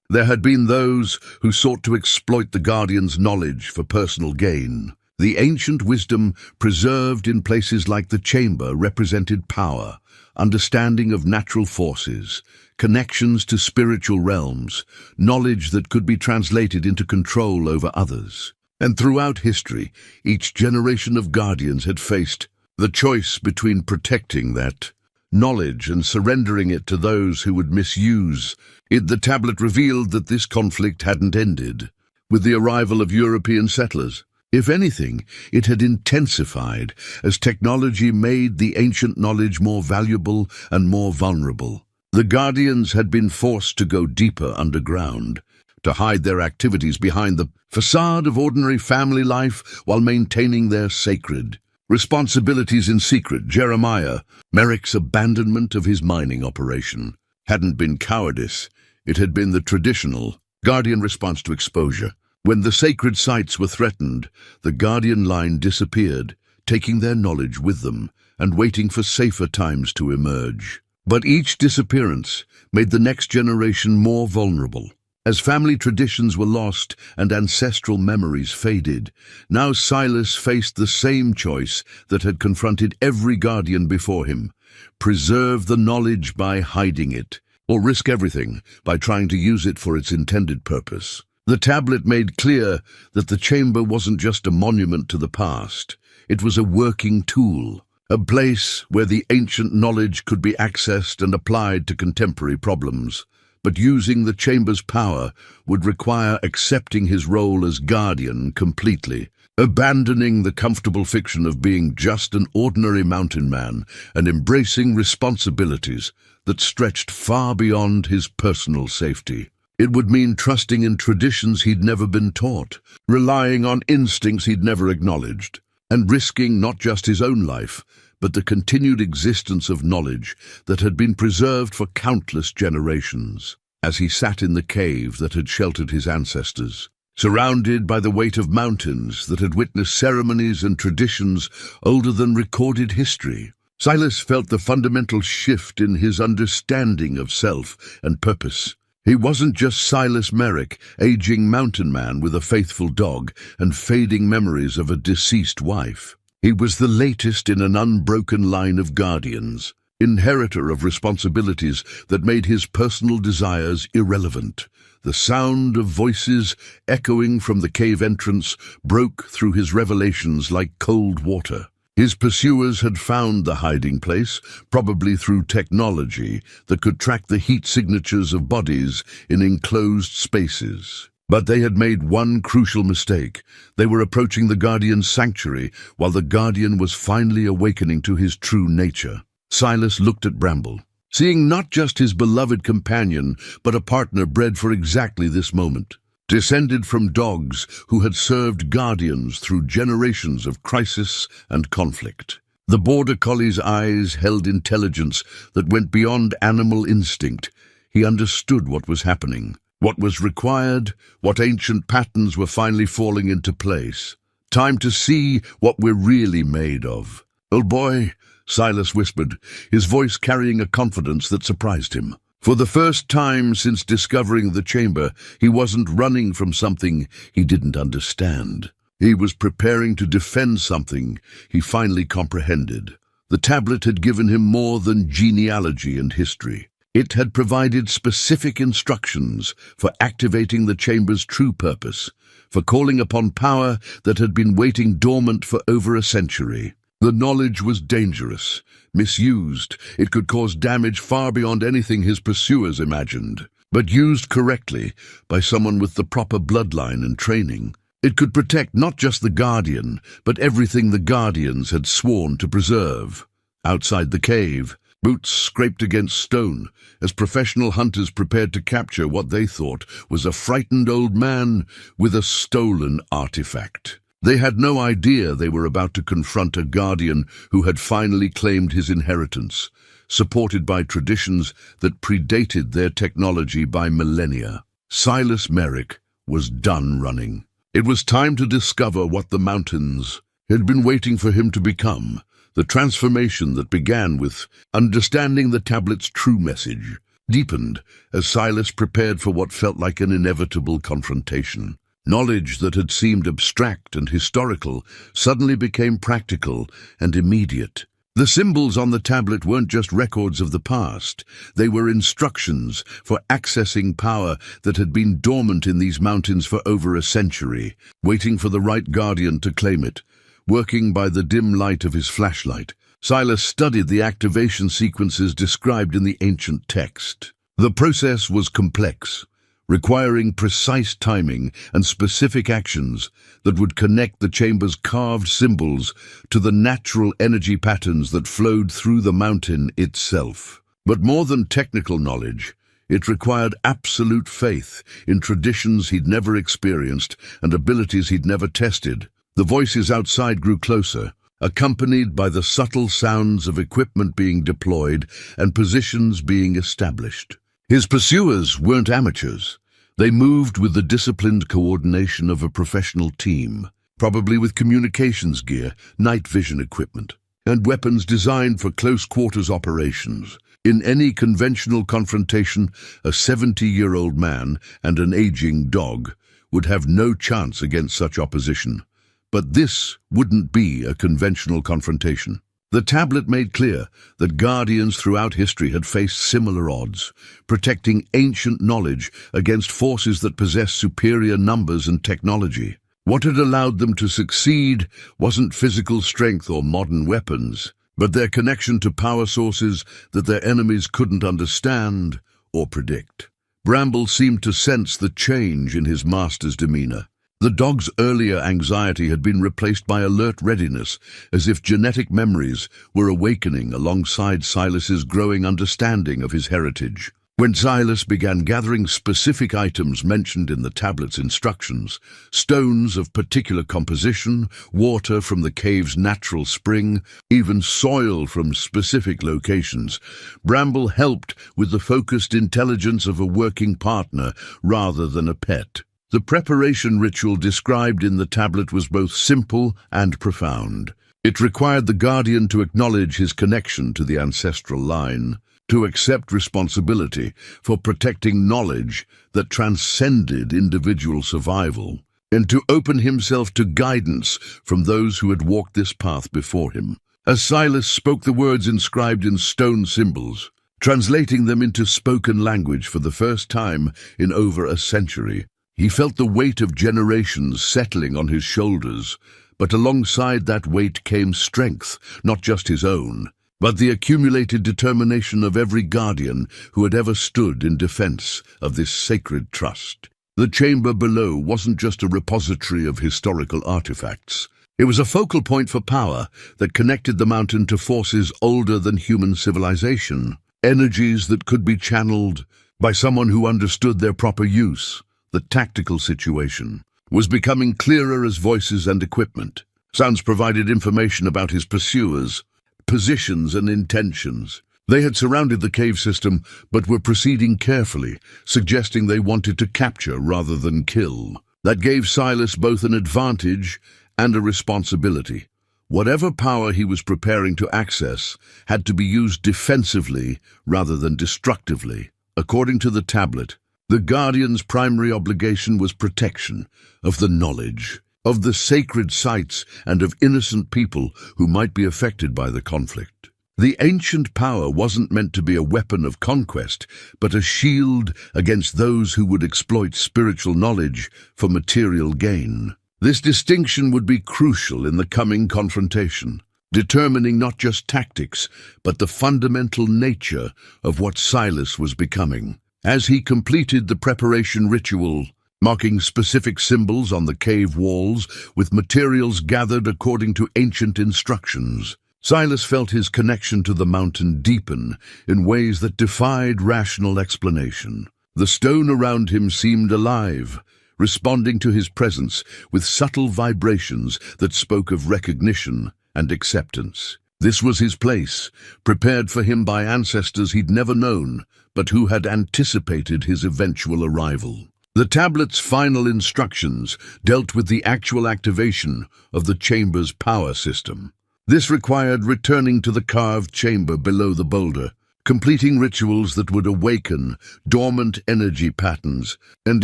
there had been those who sought to exploit the Guardian's knowledge for personal gain. The ancient wisdom preserved in places like the chamber represented power, understanding of natural forces, connections to spiritual realms, knowledge that could be translated into control over others. And throughout history, each generation of Guardians had faced the choice between protecting that knowledge and surrendering it to those who would misuse it. The tablet revealed that this conflict hadn't ended with the arrival of European settlers. If anything, it had intensified as technology made the ancient knowledge more valuable and more vulnerable. The Guardians had been forced to go deeper underground, to hide their activities behind the facade of ordinary family life while maintaining their sacred responsibilities in secret. Jeremiah Merrick's abandonment of his mining operation hadn't been cowardice. It had been the traditional Guardian response to exposure. When the sacred sites were threatened, the Guardian line disappeared, taking their knowledge with them and waiting for safer times to emerge. But each disappearance made the next generation more vulnerable. As family traditions were lost and ancestral memories faded, now Silas faced the same choice that had confronted every Guardian before him: preserve the knowledge by hiding it, or risk everything by trying to use it for its intended purpose. The tablet made clear that the chamber wasn't just a monument to the past. It was a working tool, a place where the ancient knowledge could be accessed and applied to contemporary problems. But using the chamber's power would require accepting his role as Guardian completely, abandoning the comfortable fiction of being just an ordinary mountain man and embracing responsibilities that stretched far beyond his personal safety. It would mean trusting in traditions he'd never been taught, relying on instincts he'd never acknowledged, and risking not just his own life, but the continued existence of knowledge that had been preserved for countless generations. As he sat in the cave that had sheltered his ancestors, surrounded by the weight of mountains that had witnessed ceremonies and traditions older than recorded history, Silas felt the fundamental shift in his understanding of self and purpose. He wasn't just Silas Merrick, aging mountain man with a faithful dog and fading memories of a deceased wife. He was the latest in an unbroken line of Guardians, inheritor of responsibilities that made his personal desires irrelevant. The sound of voices echoing from the cave entrance broke through his revelations like cold water. His pursuers had found the hiding place, probably through technology that could track the heat signatures of bodies in enclosed spaces. But they had made one crucial mistake. They were approaching the Guardian's sanctuary while the Guardian was finally awakening to his true nature. Silas looked at Bramble, seeing not just his beloved companion, but a partner bred for exactly this moment. Descended from dogs who had served Guardians through generations of crisis and conflict. The Border Collie's eyes held intelligence that went beyond animal instinct. He understood what was happening, what was required, what ancient patterns were finally falling into place. Time to see what we're really made of. "Old boy," Silas whispered, his voice carrying a confidence that surprised him. For the first time since discovering the chamber, he wasn't running from something he didn't understand. He was preparing to defend something he finally comprehended. The tablet had given him more than genealogy and history. It had provided specific instructions for activating the chamber's true purpose, for calling upon power that had been waiting dormant for over a century. The knowledge was dangerous. Misused, it could cause damage far beyond anything his pursuers imagined. But used correctly, by someone with the proper bloodline and training, it could protect not just the Guardian, but everything the Guardians had sworn to preserve. Outside the cave, boots scraped against stone, as professional hunters prepared to capture what they thought was a frightened old man with a stolen artifact. They had no idea they were about to confront a Guardian who had finally claimed his inheritance, supported by traditions that predated their technology by millennia. Silas Merrick was done running. It was time to discover what the mountains had been waiting for him to become, the transformation that began with understanding the tablet's true message, deepened as Silas prepared for what felt like an inevitable confrontation. Knowledge that had seemed abstract and historical suddenly became practical and immediate. The symbols on the tablet weren't just records of the past. They were instructions for accessing power that had been dormant in these mountains for over a century, waiting for the right Guardian to claim it. Working by the dim light of his flashlight, Silas studied the activation sequences described in the ancient text. The process was complex, requiring precise timing and specific actions that would connect the chamber's carved symbols to the natural energy patterns that flowed through the mountain itself. But more than technical knowledge, it required absolute faith in traditions he'd never experienced and abilities he'd never tested. The voices outside grew closer, accompanied by the subtle sounds of equipment being deployed and positions being established. His pursuers weren't amateurs. They moved with the disciplined coordination of a professional team, probably with communications gear, night vision equipment, and weapons designed for close-quarters operations. In any conventional confrontation, a 70-year-old man and an aging dog would have no chance against such opposition. But this wouldn't be a conventional confrontation. The tablet made clear that Guardians throughout history had faced similar odds, protecting ancient knowledge against forces that possessed superior numbers and technology. What had allowed them to succeed wasn't physical strength or modern weapons, but their connection to power sources that their enemies couldn't understand or predict. Bramble seemed to sense the change in his master's demeanor. The dog's earlier anxiety had been replaced by alert readiness, as if genetic memories were awakening alongside Silas's growing understanding of his heritage. When Silas began gathering specific items mentioned in the tablet's instructions, stones of particular composition, water from the cave's natural spring, even soil from specific locations, Bramble helped with the focused intelligence of a working partner rather than a pet. The preparation ritual described in the tablet was both simple and profound. It required the Guardian to acknowledge his connection to the ancestral line, to accept responsibility for protecting knowledge that transcended individual survival, and to open himself to guidance from those who had walked this path before him. As Silas spoke the words inscribed in stone symbols, translating them into spoken language for the first time in over a century. He felt the weight of generations settling on his shoulders, but alongside that weight came strength, not just his own, but the accumulated determination of every guardian who had ever stood in defense of this sacred trust. The chamber below wasn't just a repository of historical artifacts. It was a focal point for power that connected the mountain to forces older than human civilization, energies that could be channeled by someone who understood their proper use. The tactical situation was becoming clearer as voices and equipment. Sounds provided information about his pursuers, positions and intentions. They had surrounded the cave system, but were proceeding carefully, suggesting they wanted to capture rather than kill. That gave Silas both an advantage and a responsibility. Whatever power he was preparing to access had to be used defensively rather than destructively. According to the tablet, the Guardian's primary obligation was protection of the knowledge, of the sacred sites, and of innocent people who might be affected by the conflict. The ancient power wasn't meant to be a weapon of conquest, but a shield against those who would exploit spiritual knowledge for material gain. This distinction would be crucial in the coming confrontation, determining not just tactics, but the fundamental nature of what Silas was becoming. As he completed the preparation ritual, marking specific symbols on the cave walls with materials gathered according to ancient instructions, Silas felt his connection to the mountain deepen in ways that defied rational explanation. The stone around him seemed alive, responding to his presence with subtle vibrations that spoke of recognition and acceptance. This was his place, prepared for him by ancestors he'd never known, but who had anticipated his eventual arrival. The tablet's final instructions dealt with the actual activation of the chamber's power system. This required returning to the carved chamber below the boulder, completing rituals that would awaken dormant energy patterns, and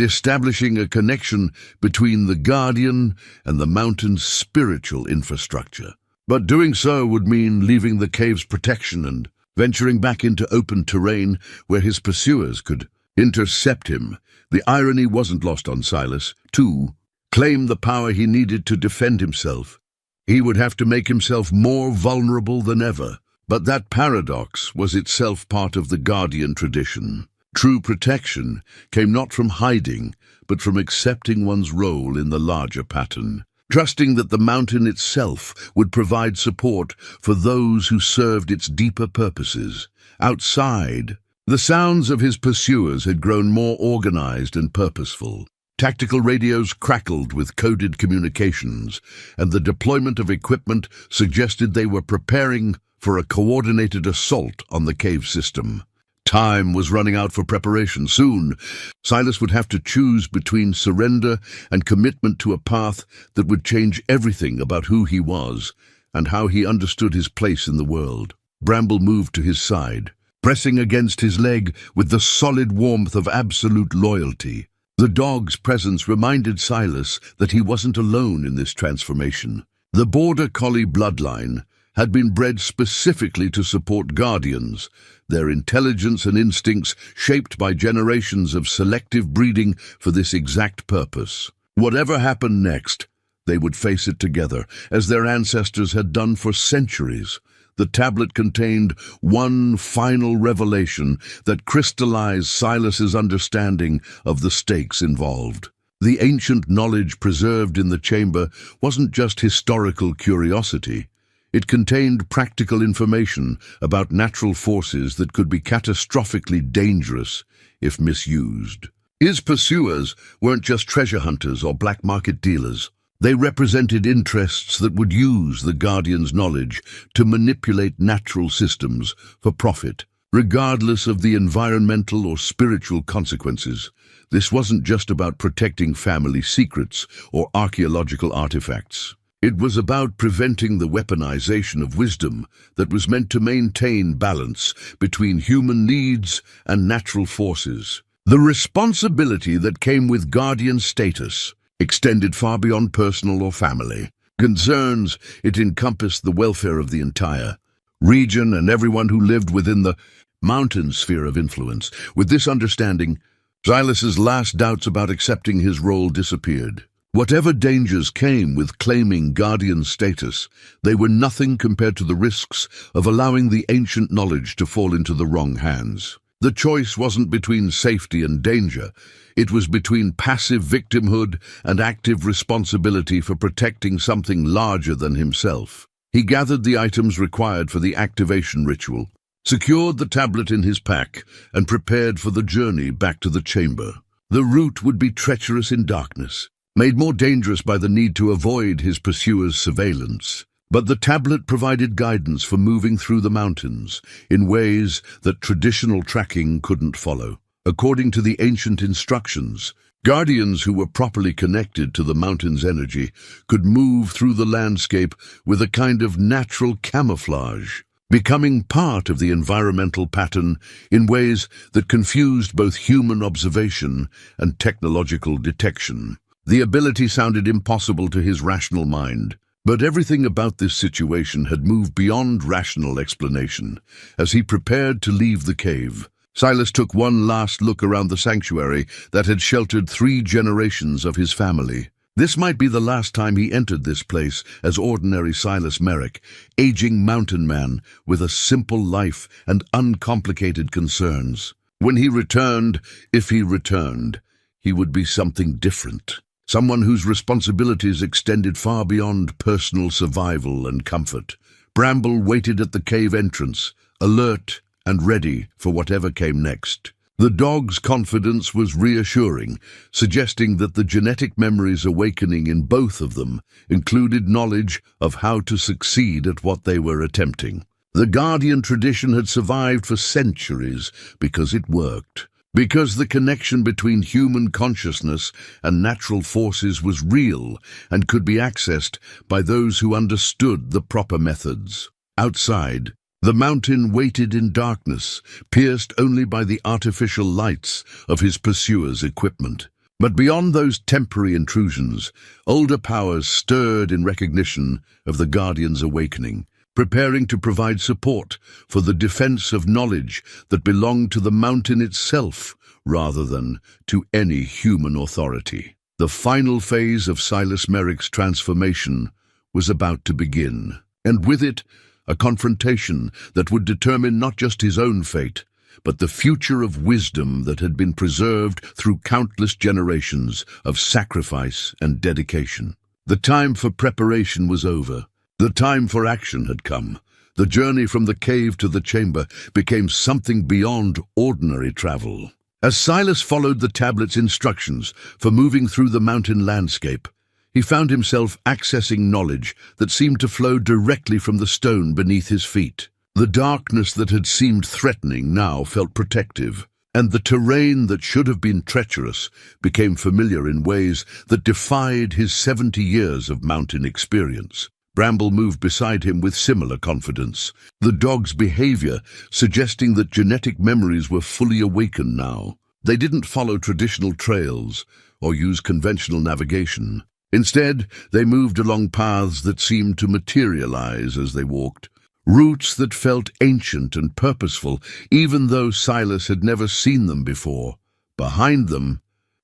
establishing a connection between the Guardian and the mountain's spiritual infrastructure. But doing so would mean leaving the cave's protection and venturing back into open terrain where his pursuers could intercept him. The irony wasn't lost on Silas. To claim the power he needed to defend himself, he would have to make himself more vulnerable than ever. But that paradox was itself part of the Guardian tradition. True protection came not from hiding, but from accepting one's role in the larger pattern, trusting that the mountain itself would provide support for those who served its deeper purposes. Outside, the sounds of his pursuers had grown more organized and purposeful. Tactical radios crackled with coded communications, and the deployment of equipment suggested they were preparing for a coordinated assault on the cave system. Time was running out for preparation. Soon, Silas would have to choose between surrender and commitment to a path that would change everything about who he was and how he understood his place in the world. Bramble moved to his side, pressing against his leg with the solid warmth of absolute loyalty. The dog's presence reminded Silas that he wasn't alone in this transformation. The Border Collie bloodline had been bred specifically to support guardians, their intelligence and instincts shaped by generations of selective breeding for this exact purpose. Whatever happened next, they would face it together, as their ancestors had done for centuries. The tablet contained one final revelation that crystallized Silas's understanding of the stakes involved. The ancient knowledge preserved in the chamber wasn't just historical curiosity. It contained practical information about natural forces that could be catastrophically dangerous if misused. His pursuers weren't just treasure hunters or black market dealers. They represented interests that would use the Guardian's knowledge to manipulate natural systems for profit, regardless of the environmental or spiritual consequences. This wasn't just about protecting family secrets or archaeological artifacts. It was about preventing the weaponization of wisdom that was meant to maintain balance between human needs and natural forces. The responsibility that came with Guardian status extended far beyond personal or family concerns. It encompassed the welfare of the entire region and everyone who lived within the mountain sphere of influence. With this understanding, Silas's last doubts about accepting his role disappeared. Whatever dangers came with claiming guardian status, they were nothing compared to the risks of allowing the ancient knowledge to fall into the wrong hands. The choice wasn't between safety and danger. It was between passive victimhood and active responsibility for protecting something larger than himself. He gathered the items required for the activation ritual, secured the tablet in his pack, and prepared for the journey back to the chamber. The route would be treacherous in darkness, made more dangerous by the need to avoid his pursuers' surveillance. But the tablet provided guidance for moving through the mountains in ways that traditional tracking couldn't follow. According to the ancient instructions, guardians who were properly connected to the mountain's energy could move through the landscape with a kind of natural camouflage, becoming part of the environmental pattern in ways that confused both human observation and technological detection. The ability sounded impossible to his rational mind, but everything about this situation had moved beyond rational explanation. As he prepared to leave the cave, Silas took one last look around the sanctuary that had sheltered 3 generations of his family. This might be the last time he entered this place as ordinary Silas Merrick, aging mountain man with a simple life and uncomplicated concerns. When he returned, if he returned, he would be something different. Someone whose responsibilities extended far beyond personal survival and comfort. Bramble waited at the cave entrance, alert and ready for whatever came next. The dog's confidence was reassuring, suggesting that the genetic memories awakening in both of them included knowledge of how to succeed at what they were attempting. The guardian tradition had survived for centuries because it worked. Because the connection between human consciousness and natural forces was real and could be accessed by those who understood the proper methods. Outside, the mountain waited in darkness, pierced only by the artificial lights of his pursuers' equipment. But beyond those temporary intrusions, older powers stirred in recognition of the Guardian's awakening, preparing to provide support for the defense of knowledge that belonged to the mountain itself rather than to any human authority. The final phase of Silas Merrick's transformation was about to begin, and with it, a confrontation that would determine not just his own fate, but the future of wisdom that had been preserved through countless generations of sacrifice and dedication. The time for preparation was over. The time for action had come. The journey from the cave to the chamber became something beyond ordinary travel. As Silas followed the tablet's instructions for moving through the mountain landscape, he found himself accessing knowledge that seemed to flow directly from the stone beneath his feet. The darkness that had seemed threatening now felt protective, and the terrain that should have been treacherous became familiar in ways that defied his 70 years of mountain experience. Bramble moved beside him with similar confidence, the dog's behavior suggesting that genetic memories were fully awakened now. They didn't follow traditional trails or use conventional navigation. Instead, they moved along paths that seemed to materialize as they walked, routes that felt ancient and purposeful, even though Silas had never seen them before. Behind them,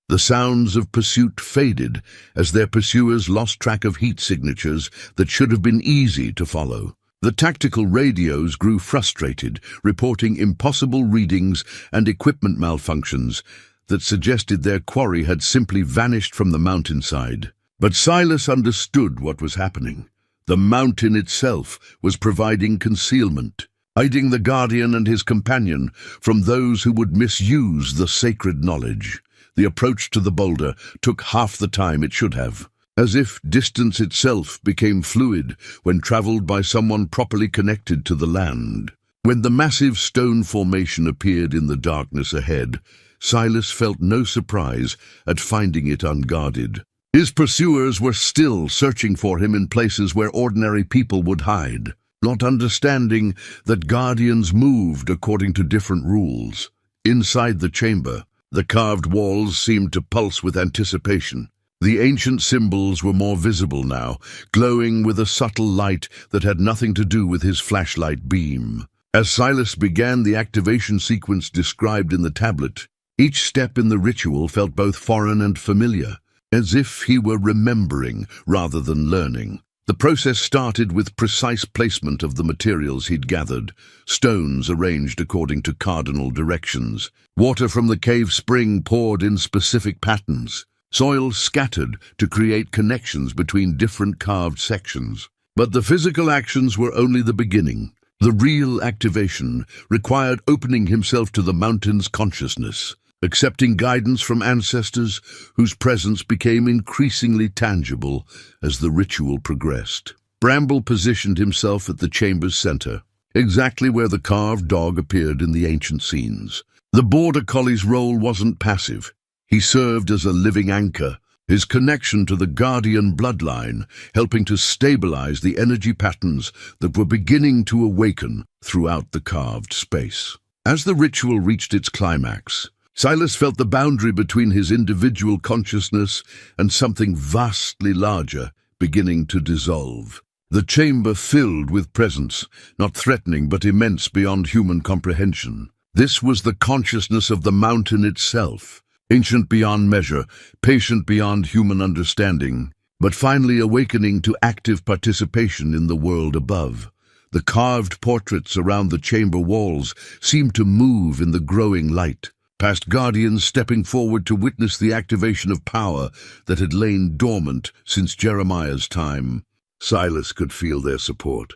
the sounds of pursuit faded as their pursuers lost track of heat signatures that should have been easy to follow. The tactical radios grew frustrated, reporting impossible readings and equipment malfunctions that suggested their quarry had simply vanished from the mountainside. But Silas understood what was happening. The mountain itself was providing concealment, hiding the Guardian and his companion from those who would misuse the sacred knowledge. The approach to the boulder took half the time it should have, as if distance itself became fluid when traveled by someone properly connected to the land. When the massive stone formation appeared in the darkness ahead, Silas felt no surprise at finding it unguarded. His pursuers were still searching for him in places where ordinary people would hide, not understanding that guardians moved according to different rules. Inside the chamber, the carved walls seemed to pulse with anticipation. The ancient symbols were more visible now, glowing with a subtle light that had nothing to do with his flashlight beam. As Silas began the activation sequence described in the tablet, each step in the ritual felt both foreign and familiar, as if he were remembering rather than learning. The process started with precise placement of the materials he'd gathered, stones arranged according to cardinal directions. Water from the cave spring poured in specific patterns, soil scattered to create connections between different carved sections. But the physical actions were only the beginning. The real activation required opening himself to the mountain's consciousness, accepting guidance from ancestors whose presence became increasingly tangible as the ritual progressed. Bramble positioned himself at the chamber's center, exactly where the carved dog appeared in the ancient scenes. The border collie's role wasn't passive. He served as a living anchor, his connection to the guardian bloodline helping to stabilize the energy patterns that were beginning to awaken throughout the carved space. As the ritual reached its climax, Silas felt the boundary between his individual consciousness and something vastly larger beginning to dissolve. The chamber filled with presence, not threatening but immense beyond human comprehension. This was the consciousness of the mountain itself, ancient beyond measure, patient beyond human understanding, but finally awakening to active participation in the world above. The carved portraits around the chamber walls seemed to move in the growing light, past guardians stepping forward to witness the activation of power that had lain dormant since Jeremiah's time. Silas could feel their support,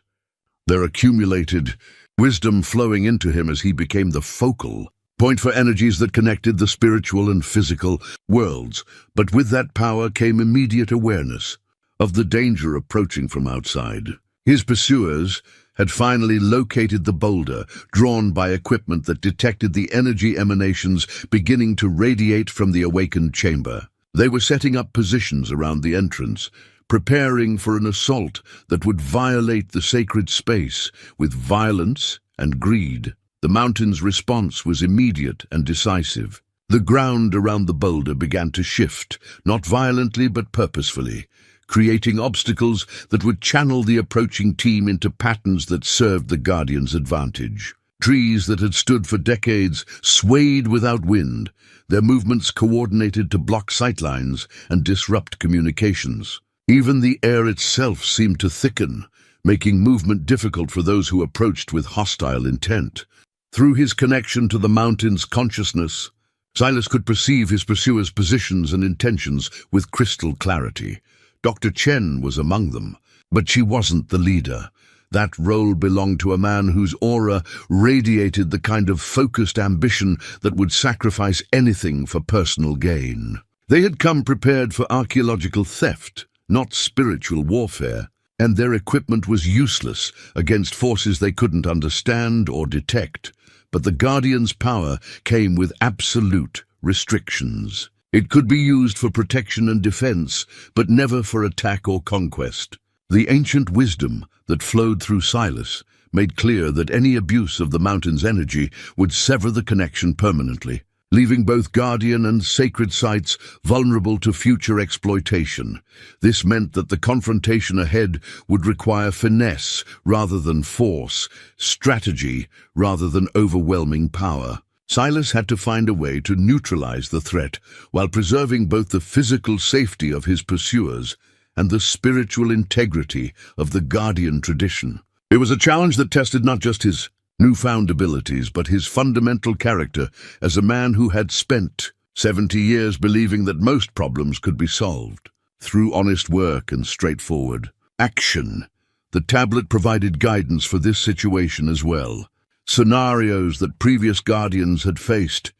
their accumulated wisdom flowing into him as he became the focal point for energies that connected the spiritual and physical worlds. But with that power came immediate awareness of the danger approaching from outside. His pursuers had finally located the boulder, drawn by equipment that detected the energy emanations beginning to radiate from the awakened chamber. They were setting up positions around the entrance, preparing for an assault that would violate the sacred space with violence and greed. The mountain's response was immediate and decisive. The ground around the boulder began to shift, not violently but purposefully, creating obstacles that would channel the approaching team into patterns that served the Guardian's advantage. Trees that had stood for decades swayed without wind, their movements coordinated to block sightlines and disrupt communications. Even the air itself seemed to thicken, making movement difficult for those who approached with hostile intent. Through his connection to the mountain's consciousness, Silas could perceive his pursuers' positions and intentions with crystal clarity. Dr. Chen was among them, but she wasn't the leader. That role belonged to a man whose aura radiated the kind of focused ambition that would sacrifice anything for personal gain. They had come prepared for archaeological theft, not spiritual warfare, and their equipment was useless against forces they couldn't understand or detect. But the Guardian's power came with absolute restrictions. It could be used for protection and defense, but never for attack or conquest. The ancient wisdom that flowed through Silas made clear that any abuse of the mountain's energy would sever the connection permanently, leaving both Guardian and sacred sites vulnerable to future exploitation. This meant that the confrontation ahead would require finesse rather than force, strategy rather than overwhelming power. Silas had to find a way to neutralize the threat while preserving both the physical safety of his pursuers and the spiritual integrity of the Guardian tradition. It was a challenge that tested not just his newfound abilities, but his fundamental character as a man who had spent 70 years believing that most problems could be solved through honest work and straightforward action. The tablet provided guidance for this situation as well. Scenarios that previous Guardians had faced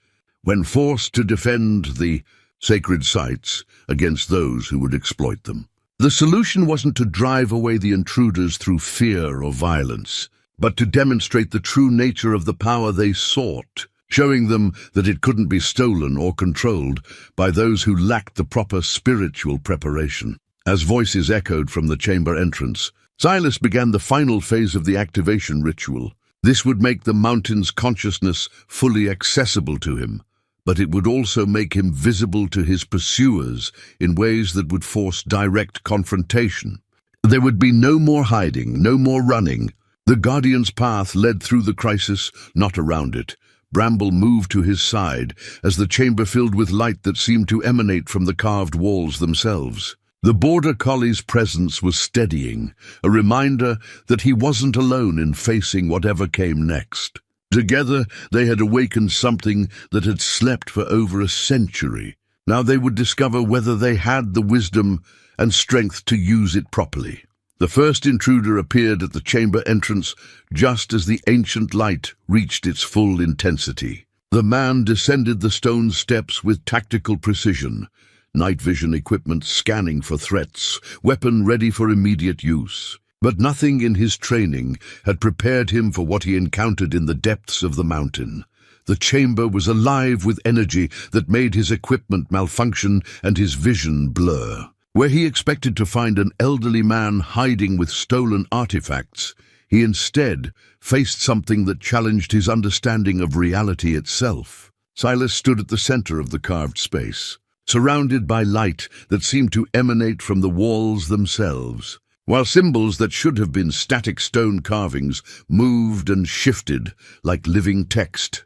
when forced to defend the sacred sites against those who would exploit them. The solution wasn't to drive away the intruders through fear or violence, but to demonstrate the true nature of the power they sought, showing them that it couldn't be stolen or controlled by those who lacked the proper spiritual preparation. As voices echoed from the chamber entrance, Silas began the final phase of the activation ritual. This would make the mountain's consciousness fully accessible to him, but it would also make him visible to his pursuers in ways that would force direct confrontation. There would be no more hiding, no more running. The Guardian's path led through the crisis, not around it. Bramble moved to his side as the chamber filled with light that seemed to emanate from the carved walls themselves. The Border Collie's presence was steadying, a reminder that he wasn't alone in facing whatever came next. Together, they had awakened something that had slept for over a century. Now they would discover whether they had the wisdom and strength to use it properly. The first intruder appeared at the chamber entrance just as the ancient light reached its full intensity. The man descended the stone steps with tactical precision, night vision equipment scanning for threats, weapon ready for immediate use. But nothing in his training had prepared him for what he encountered in the depths of the mountain. The chamber was alive with energy that made his equipment malfunction and his vision blur. Where he expected to find an elderly man hiding with stolen artifacts, he instead faced something that challenged his understanding of reality itself. Silas stood at the center of the carved space, surrounded by light that seemed to emanate from the walls themselves, while symbols that should have been static stone carvings moved and shifted like living text.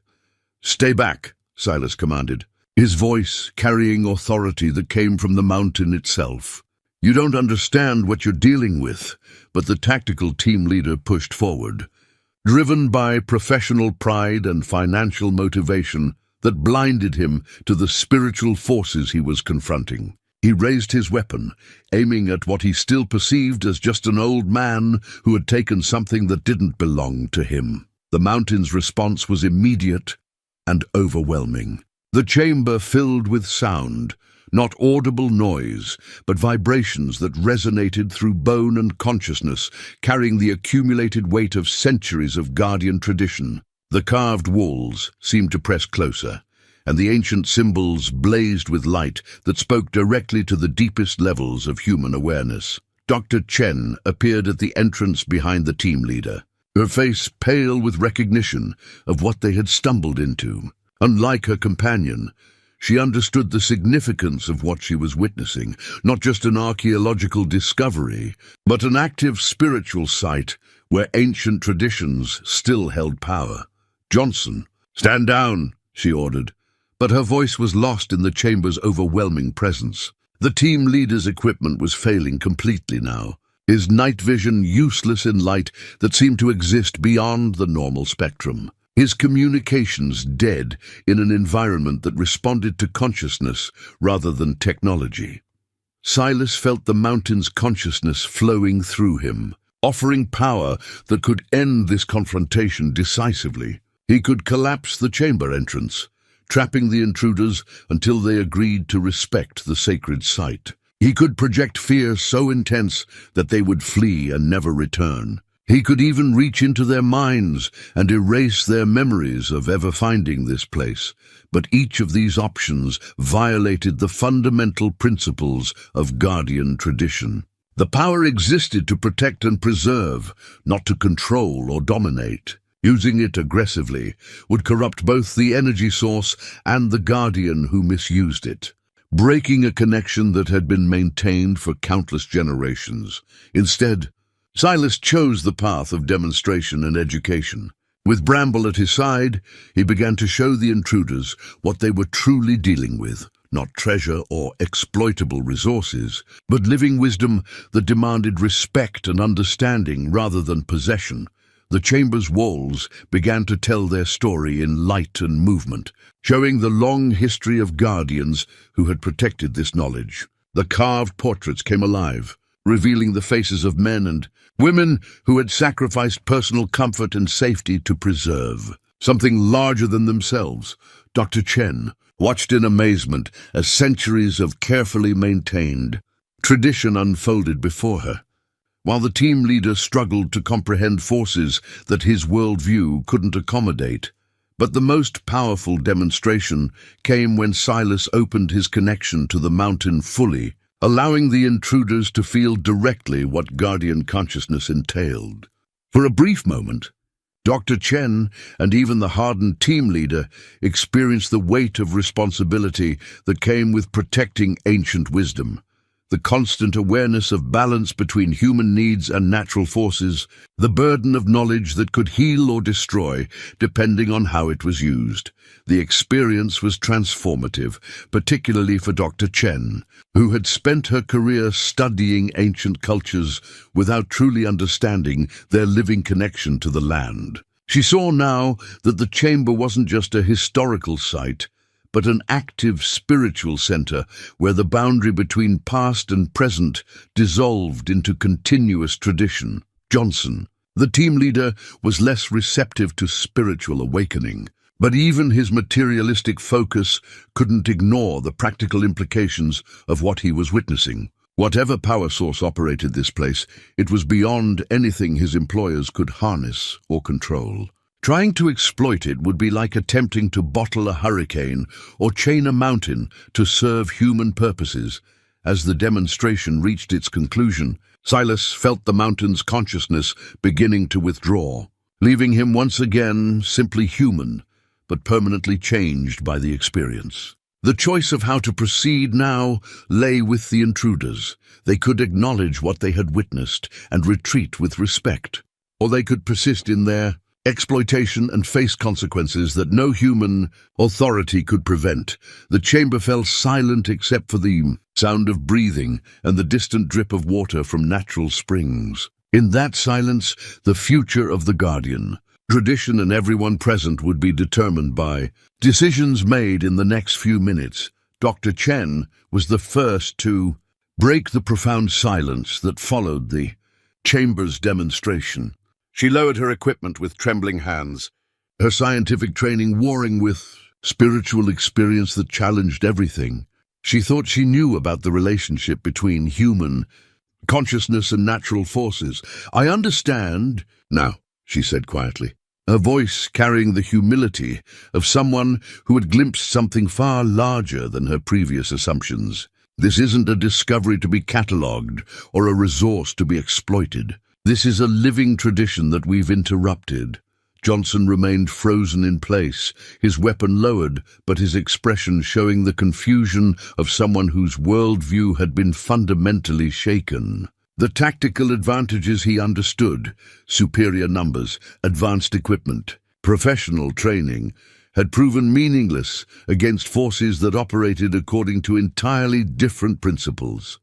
"Stay back," Silas commanded, his voice carrying authority that came from the mountain itself. "You don't understand what you're dealing with," but the tactical team leader pushed forward, driven by professional pride and financial motivation that blinded him to the spiritual forces he was confronting. He raised his weapon, aiming at what he still perceived as just an old man who had taken something that didn't belong to him. The mountain's response was immediate and overwhelming. The chamber filled with sound, not audible noise, but vibrations that resonated through bone and consciousness, carrying the accumulated weight of centuries of Guardian tradition. The carved walls seemed to press closer, and the ancient symbols blazed with light that spoke directly to the deepest levels of human awareness. Dr. Chen appeared at the entrance behind the team leader, her face pale with recognition of what they had stumbled into. Unlike her companion, she understood the significance of what she was witnessing, not just an archaeological discovery, but an active spiritual site where ancient traditions still held power. "Johnson, stand down," she ordered, but her voice was lost in the chamber's overwhelming presence. The team leader's equipment was failing completely now, his night vision useless in light that seemed to exist beyond the normal spectrum. His communications dead in an environment that responded to consciousness rather than technology. Silas felt the mountain's consciousness flowing through him, offering power that could end this confrontation decisively. He could collapse the chamber entrance, trapping the intruders until they agreed to respect the sacred site. He could project fear so intense that they would flee and never return. He could even reach into their minds and erase their memories of ever finding this place. But each of these options violated the fundamental principles of Guardian tradition. The power existed to protect and preserve, not to control or dominate. Using it aggressively would corrupt both the energy source and the Guardian who misused it, breaking a connection that had been maintained for countless generations. Instead, Silas chose the path of demonstration and education. With Bramble at his side, he began to show the intruders what they were truly dealing with, not treasure or exploitable resources, but living wisdom that demanded respect and understanding rather than possession. The chamber's walls began to tell their story in light and movement, showing the long history of guardians who had protected this knowledge. The carved portraits came alive, revealing the faces of men and women who had sacrificed personal comfort and safety to preserve something larger than themselves. Dr. Chen watched in amazement as centuries of carefully maintained tradition unfolded before her, while the team leader struggled to comprehend forces that his worldview couldn't accommodate. But the most powerful demonstration came when Silas opened his connection to the mountain fully, allowing the intruders to feel directly what Guardian consciousness entailed. For a brief moment, Dr. Chen and even the hardened team leader experienced the weight of responsibility that came with protecting ancient wisdom. the constant awareness of balance between human needs and natural forces, the burden of knowledge that could heal or destroy, depending on how it was used. The experience was transformative, particularly for Dr. Chen, who had spent her career studying ancient cultures without truly understanding their living connection to the land. She saw now that the chamber wasn't just a historical site, but an active spiritual center where the boundary between past and present dissolved into continuous tradition. Johnson, the team leader, was less receptive to spiritual awakening, but even his materialistic focus couldn't ignore the practical implications of what he was witnessing. Whatever power source operated this place, it was beyond anything his employers could harness or control. Trying to exploit it would be like attempting to bottle a hurricane or chain a mountain to serve human purposes. As the demonstration reached its conclusion, Silas felt the mountain's consciousness beginning to withdraw, leaving him once again simply human, but permanently changed by the experience. The choice of how to proceed now lay with the intruders. They could acknowledge what they had witnessed and retreat with respect, or they could persist in their exploitation and face consequences that no human authority could prevent. The chamber fell silent except for the sound of breathing and the distant drip of water from natural springs. In that silence, the future of the Guardian, tradition and everyone present would be determined by decisions made in the next few minutes. Dr. Chen was the first to break the profound silence that followed the chamber's demonstration. She lowered her equipment with trembling hands, her scientific training warring with spiritual experience that challenged everything. She thought she knew about the relationship between human consciousness and natural forces. "I understand now," she said quietly, her voice carrying the humility of someone who had glimpsed something far larger than her previous assumptions. "This isn't a discovery to be catalogued or a resource to be exploited. This is a living tradition that we've interrupted." Johnson remained frozen in place, his weapon lowered, but his expression showing the confusion of someone whose worldview had been fundamentally shaken. The tactical advantages he understood, superior numbers, advanced equipment, professional training, had proven meaningless against forces that operated according to entirely different principles.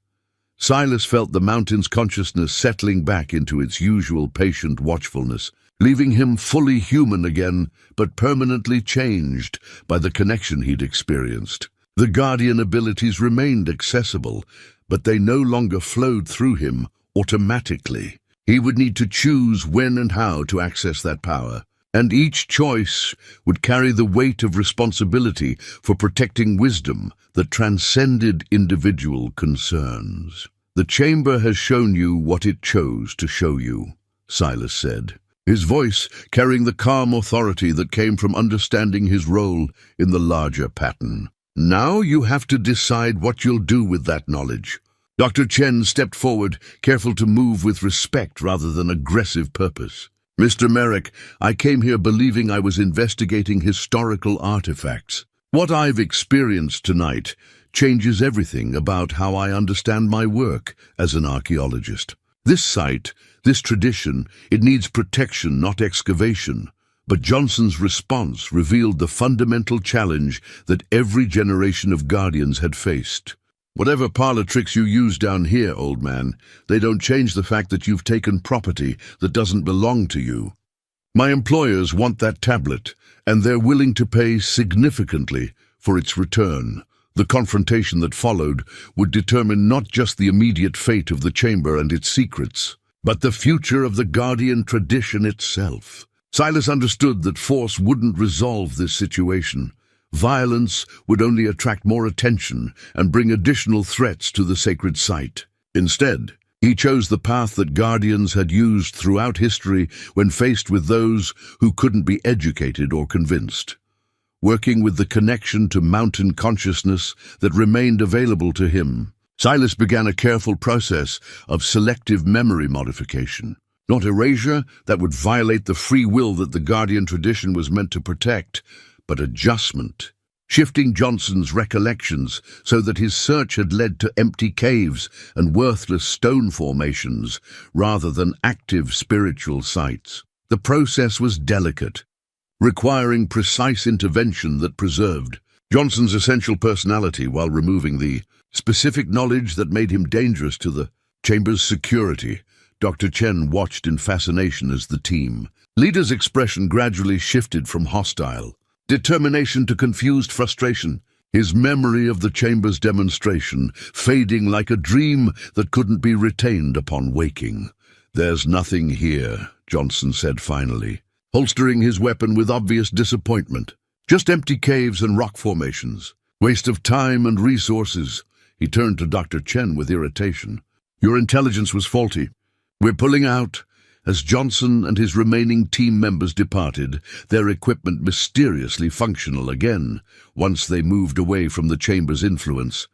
Silas felt the mountain's consciousness settling back into its usual patient watchfulness, leaving him fully human again, but permanently changed by the connection he'd experienced. The Guardian abilities remained accessible, but they no longer flowed through him automatically. He would need to choose when and how to access that power, and each choice would carry the weight of responsibility for protecting wisdom that transcended individual concerns. "The chamber has shown you what it chose to show you," Silas said, his voice carrying the calm authority that came from understanding his role in the larger pattern. "Now you have to decide what you'll do with that knowledge." Dr. Chen stepped forward, careful to move with respect rather than aggressive purpose. "Mr. Merrick, I came here believing I was investigating historical artifacts. What I've experienced tonight changes everything about how I understand my work as an archaeologist. This site, this tradition, it needs protection, not excavation." But Johnson's response revealed the fundamental challenge that every generation of Guardians had faced. "Whatever parlor tricks you use down here, old man, they don't change the fact that you've taken property that doesn't belong to you. My employers want that tablet, and they're willing to pay significantly for its return." The confrontation that followed would determine not just the immediate fate of the chamber and its secrets, but the future of the Guardian tradition itself. Silas understood that force wouldn't resolve this situation. Violence would only attract more attention and bring additional threats to the sacred site. Instead, he chose the path that Guardians had used throughout history when faced with those who couldn't be educated or convinced. Working with the connection to mountain consciousness that remained available to him, Silas began a careful process of selective memory modification. Not erasure that would violate the free will that the Guardian tradition was meant to protect, but adjustment, shifting Johnson's recollections so that his search had led to empty caves and worthless stone formations rather than active spiritual sites. The process was delicate, requiring precise intervention that preserved Johnson's essential personality while removing the specific knowledge that made him dangerous to the chamber's security. Dr. Chen watched in fascination as the leader's expression gradually shifted from hostile determination to confused frustration, his memory of the chamber's demonstration fading like a dream that couldn't be retained upon waking. "There's nothing here," Johnson said finally, holstering his weapon with obvious disappointment. "Just empty caves and rock formations. Waste of time and resources." He turned to Dr. Chen with irritation. "Your intelligence was faulty. We're pulling out." As Johnson and his remaining team members departed, their equipment mysteriously functional again. Once they moved away from the chamber's influence,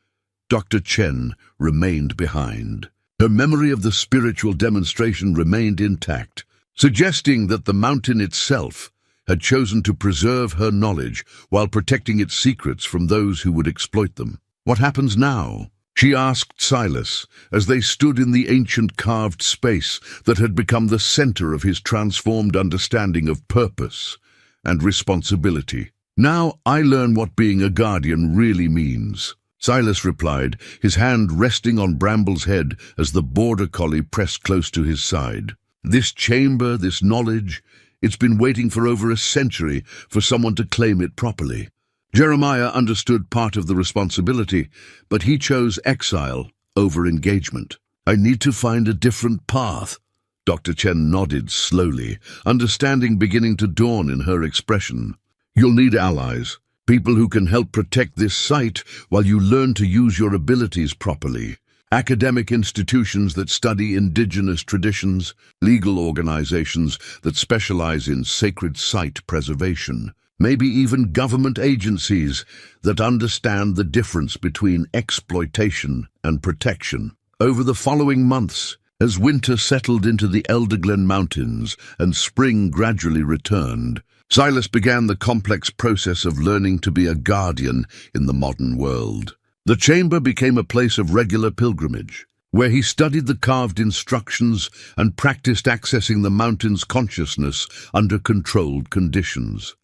Dr. Chen remained behind. Her memory of the spiritual demonstration remained intact, suggesting that the mountain itself had chosen to preserve her knowledge while protecting its secrets from those who would exploit them. "What happens now?" she asked Silas, as they stood in the ancient carved space that had become the center of his transformed understanding of purpose and responsibility. "Now I learn what being a guardian really means," Silas replied, his hand resting on Bramble's head as the border collie pressed close to his side. "This chamber, this knowledge, it's been waiting for over a century for someone to claim it properly." Jeremiah understood part of the responsibility, but he chose exile over engagement. "I need to find a different path." Dr. Chen nodded slowly, understanding beginning to dawn in her expression. "You'll need allies, people who can help protect this site while you learn to use your abilities properly. Academic institutions that study indigenous traditions, legal organizations that specialize in sacred site preservation, maybe even government agencies that understand the difference between exploitation and protection." Over the following months, as winter settled into the Elderglen Mountains and spring gradually returned, Silas began the complex process of learning to be a guardian in the modern world. The chamber became a place of regular pilgrimage, where he studied the carved instructions and practiced accessing the mountain's consciousness under controlled conditions.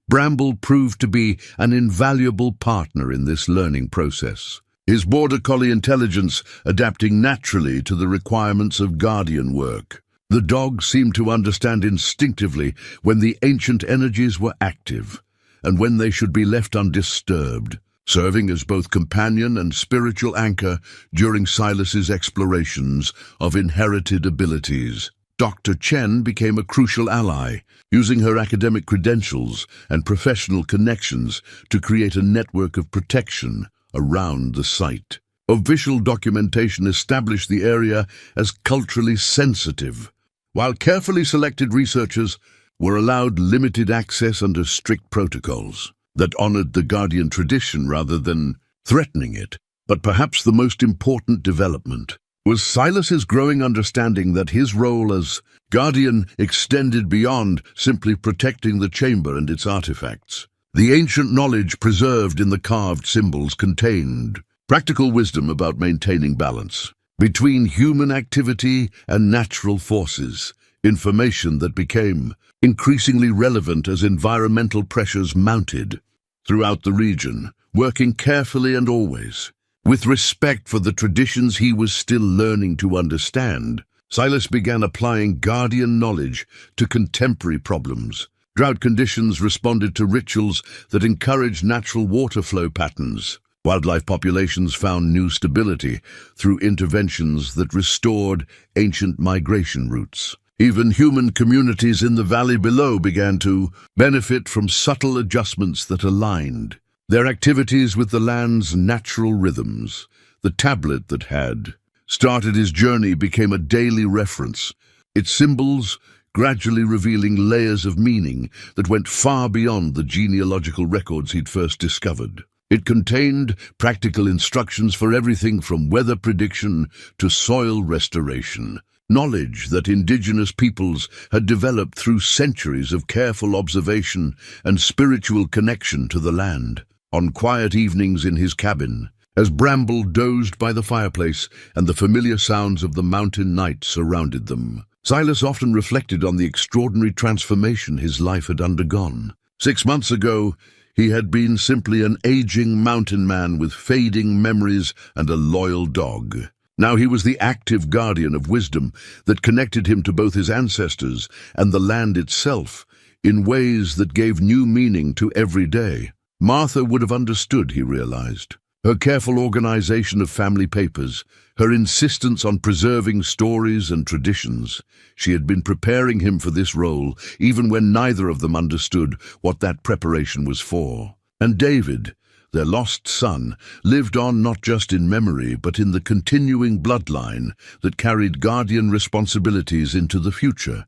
Bramble proved to be an invaluable partner in this learning process, his border collie intelligence adapting naturally to the requirements of guardian work. The dog seemed to understand instinctively when the ancient energies were active and when they should be left undisturbed, serving as both companion and spiritual anchor during Silas's explorations of inherited abilities. Dr. Chen became a crucial ally, using her academic credentials and professional connections to create a network of protection around the site. Official documentation established the area as culturally sensitive, while carefully selected researchers were allowed limited access under strict protocols that honored the Guardian tradition rather than threatening it. But perhaps the most important development was Silas's growing understanding that his role as Guardian extended beyond simply protecting the chamber and its artifacts. The ancient knowledge preserved in the carved symbols contained practical wisdom about maintaining balance between human activity and natural forces, information that became increasingly relevant as environmental pressures mounted throughout the region, working carefully and always with respect for the traditions he was still learning to understand. Silas began applying Guardian knowledge to contemporary problems. Drought conditions responded to rituals that encouraged natural water flow patterns. Wildlife populations found new stability through interventions that restored ancient migration routes. Even human communities in the valley below began to benefit from subtle adjustments that aligned their activities with the land's natural rhythms. The tablet that had started his journey became a daily reference, its symbols gradually revealing layers of meaning that went far beyond the genealogical records he'd first discovered. It contained practical instructions for everything from weather prediction to soil restoration, knowledge that indigenous peoples had developed through centuries of careful observation and spiritual connection to the land. on quiet evenings in his cabin, as Bramble dozed by the fireplace and the familiar sounds of the mountain night surrounded them. Silas often reflected on the extraordinary transformation his life had undergone. 6 months ago, he had been simply an aging mountain man with fading memories and a loyal dog. Now he was the active guardian of wisdom that connected him to both his ancestors and the land itself in ways that gave new meaning to every day. Martha would have understood, he realized. Her careful organization of family papers, her insistence on preserving stories and traditions. She had been preparing him for this role, even when neither of them understood what that preparation was for. And David, their lost son, lived on not just in memory, but in the continuing bloodline that carried guardian responsibilities into the future.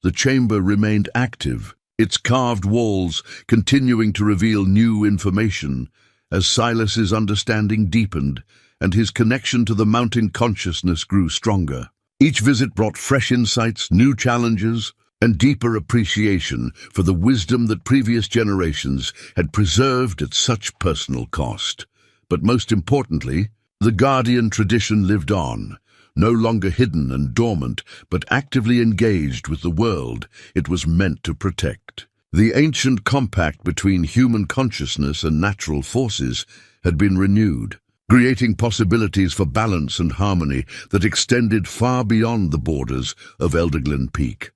The chamber remained active, its carved walls continuing to reveal new information, as Silas's understanding deepened and his connection to the mountain consciousness grew stronger. Each visit brought fresh insights, new challenges, and deeper appreciation for the wisdom that previous generations had preserved at such personal cost. But most importantly, the guardian tradition lived on, no longer hidden and dormant, but actively engaged with the world it was meant to protect. The ancient compact between human consciousness and natural forces had been renewed, creating possibilities for balance and harmony that extended far beyond the borders of Elderglen Peak.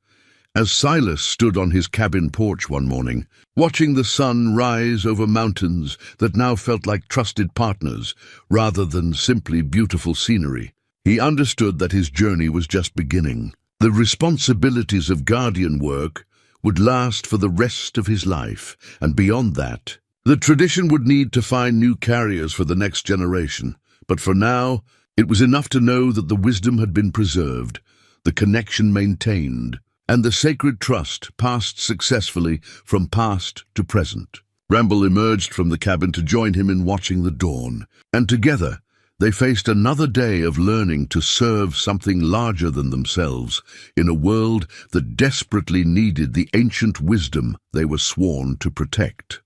As Silas stood on his cabin porch one morning, watching the sun rise over mountains that now felt like trusted partners rather than simply beautiful scenery, he understood that his journey was just beginning. The responsibilities of guardian work would last for the rest of his life, and beyond that, the tradition would need to find new carriers for the next generation. But for now, it was enough to know that the wisdom had been preserved, the connection maintained, and the sacred trust passed successfully from past to present. Bramble emerged from the cabin to join him in watching the dawn, and together they faced another day of learning to serve something larger than themselves in a world that desperately needed the ancient wisdom they were sworn to protect.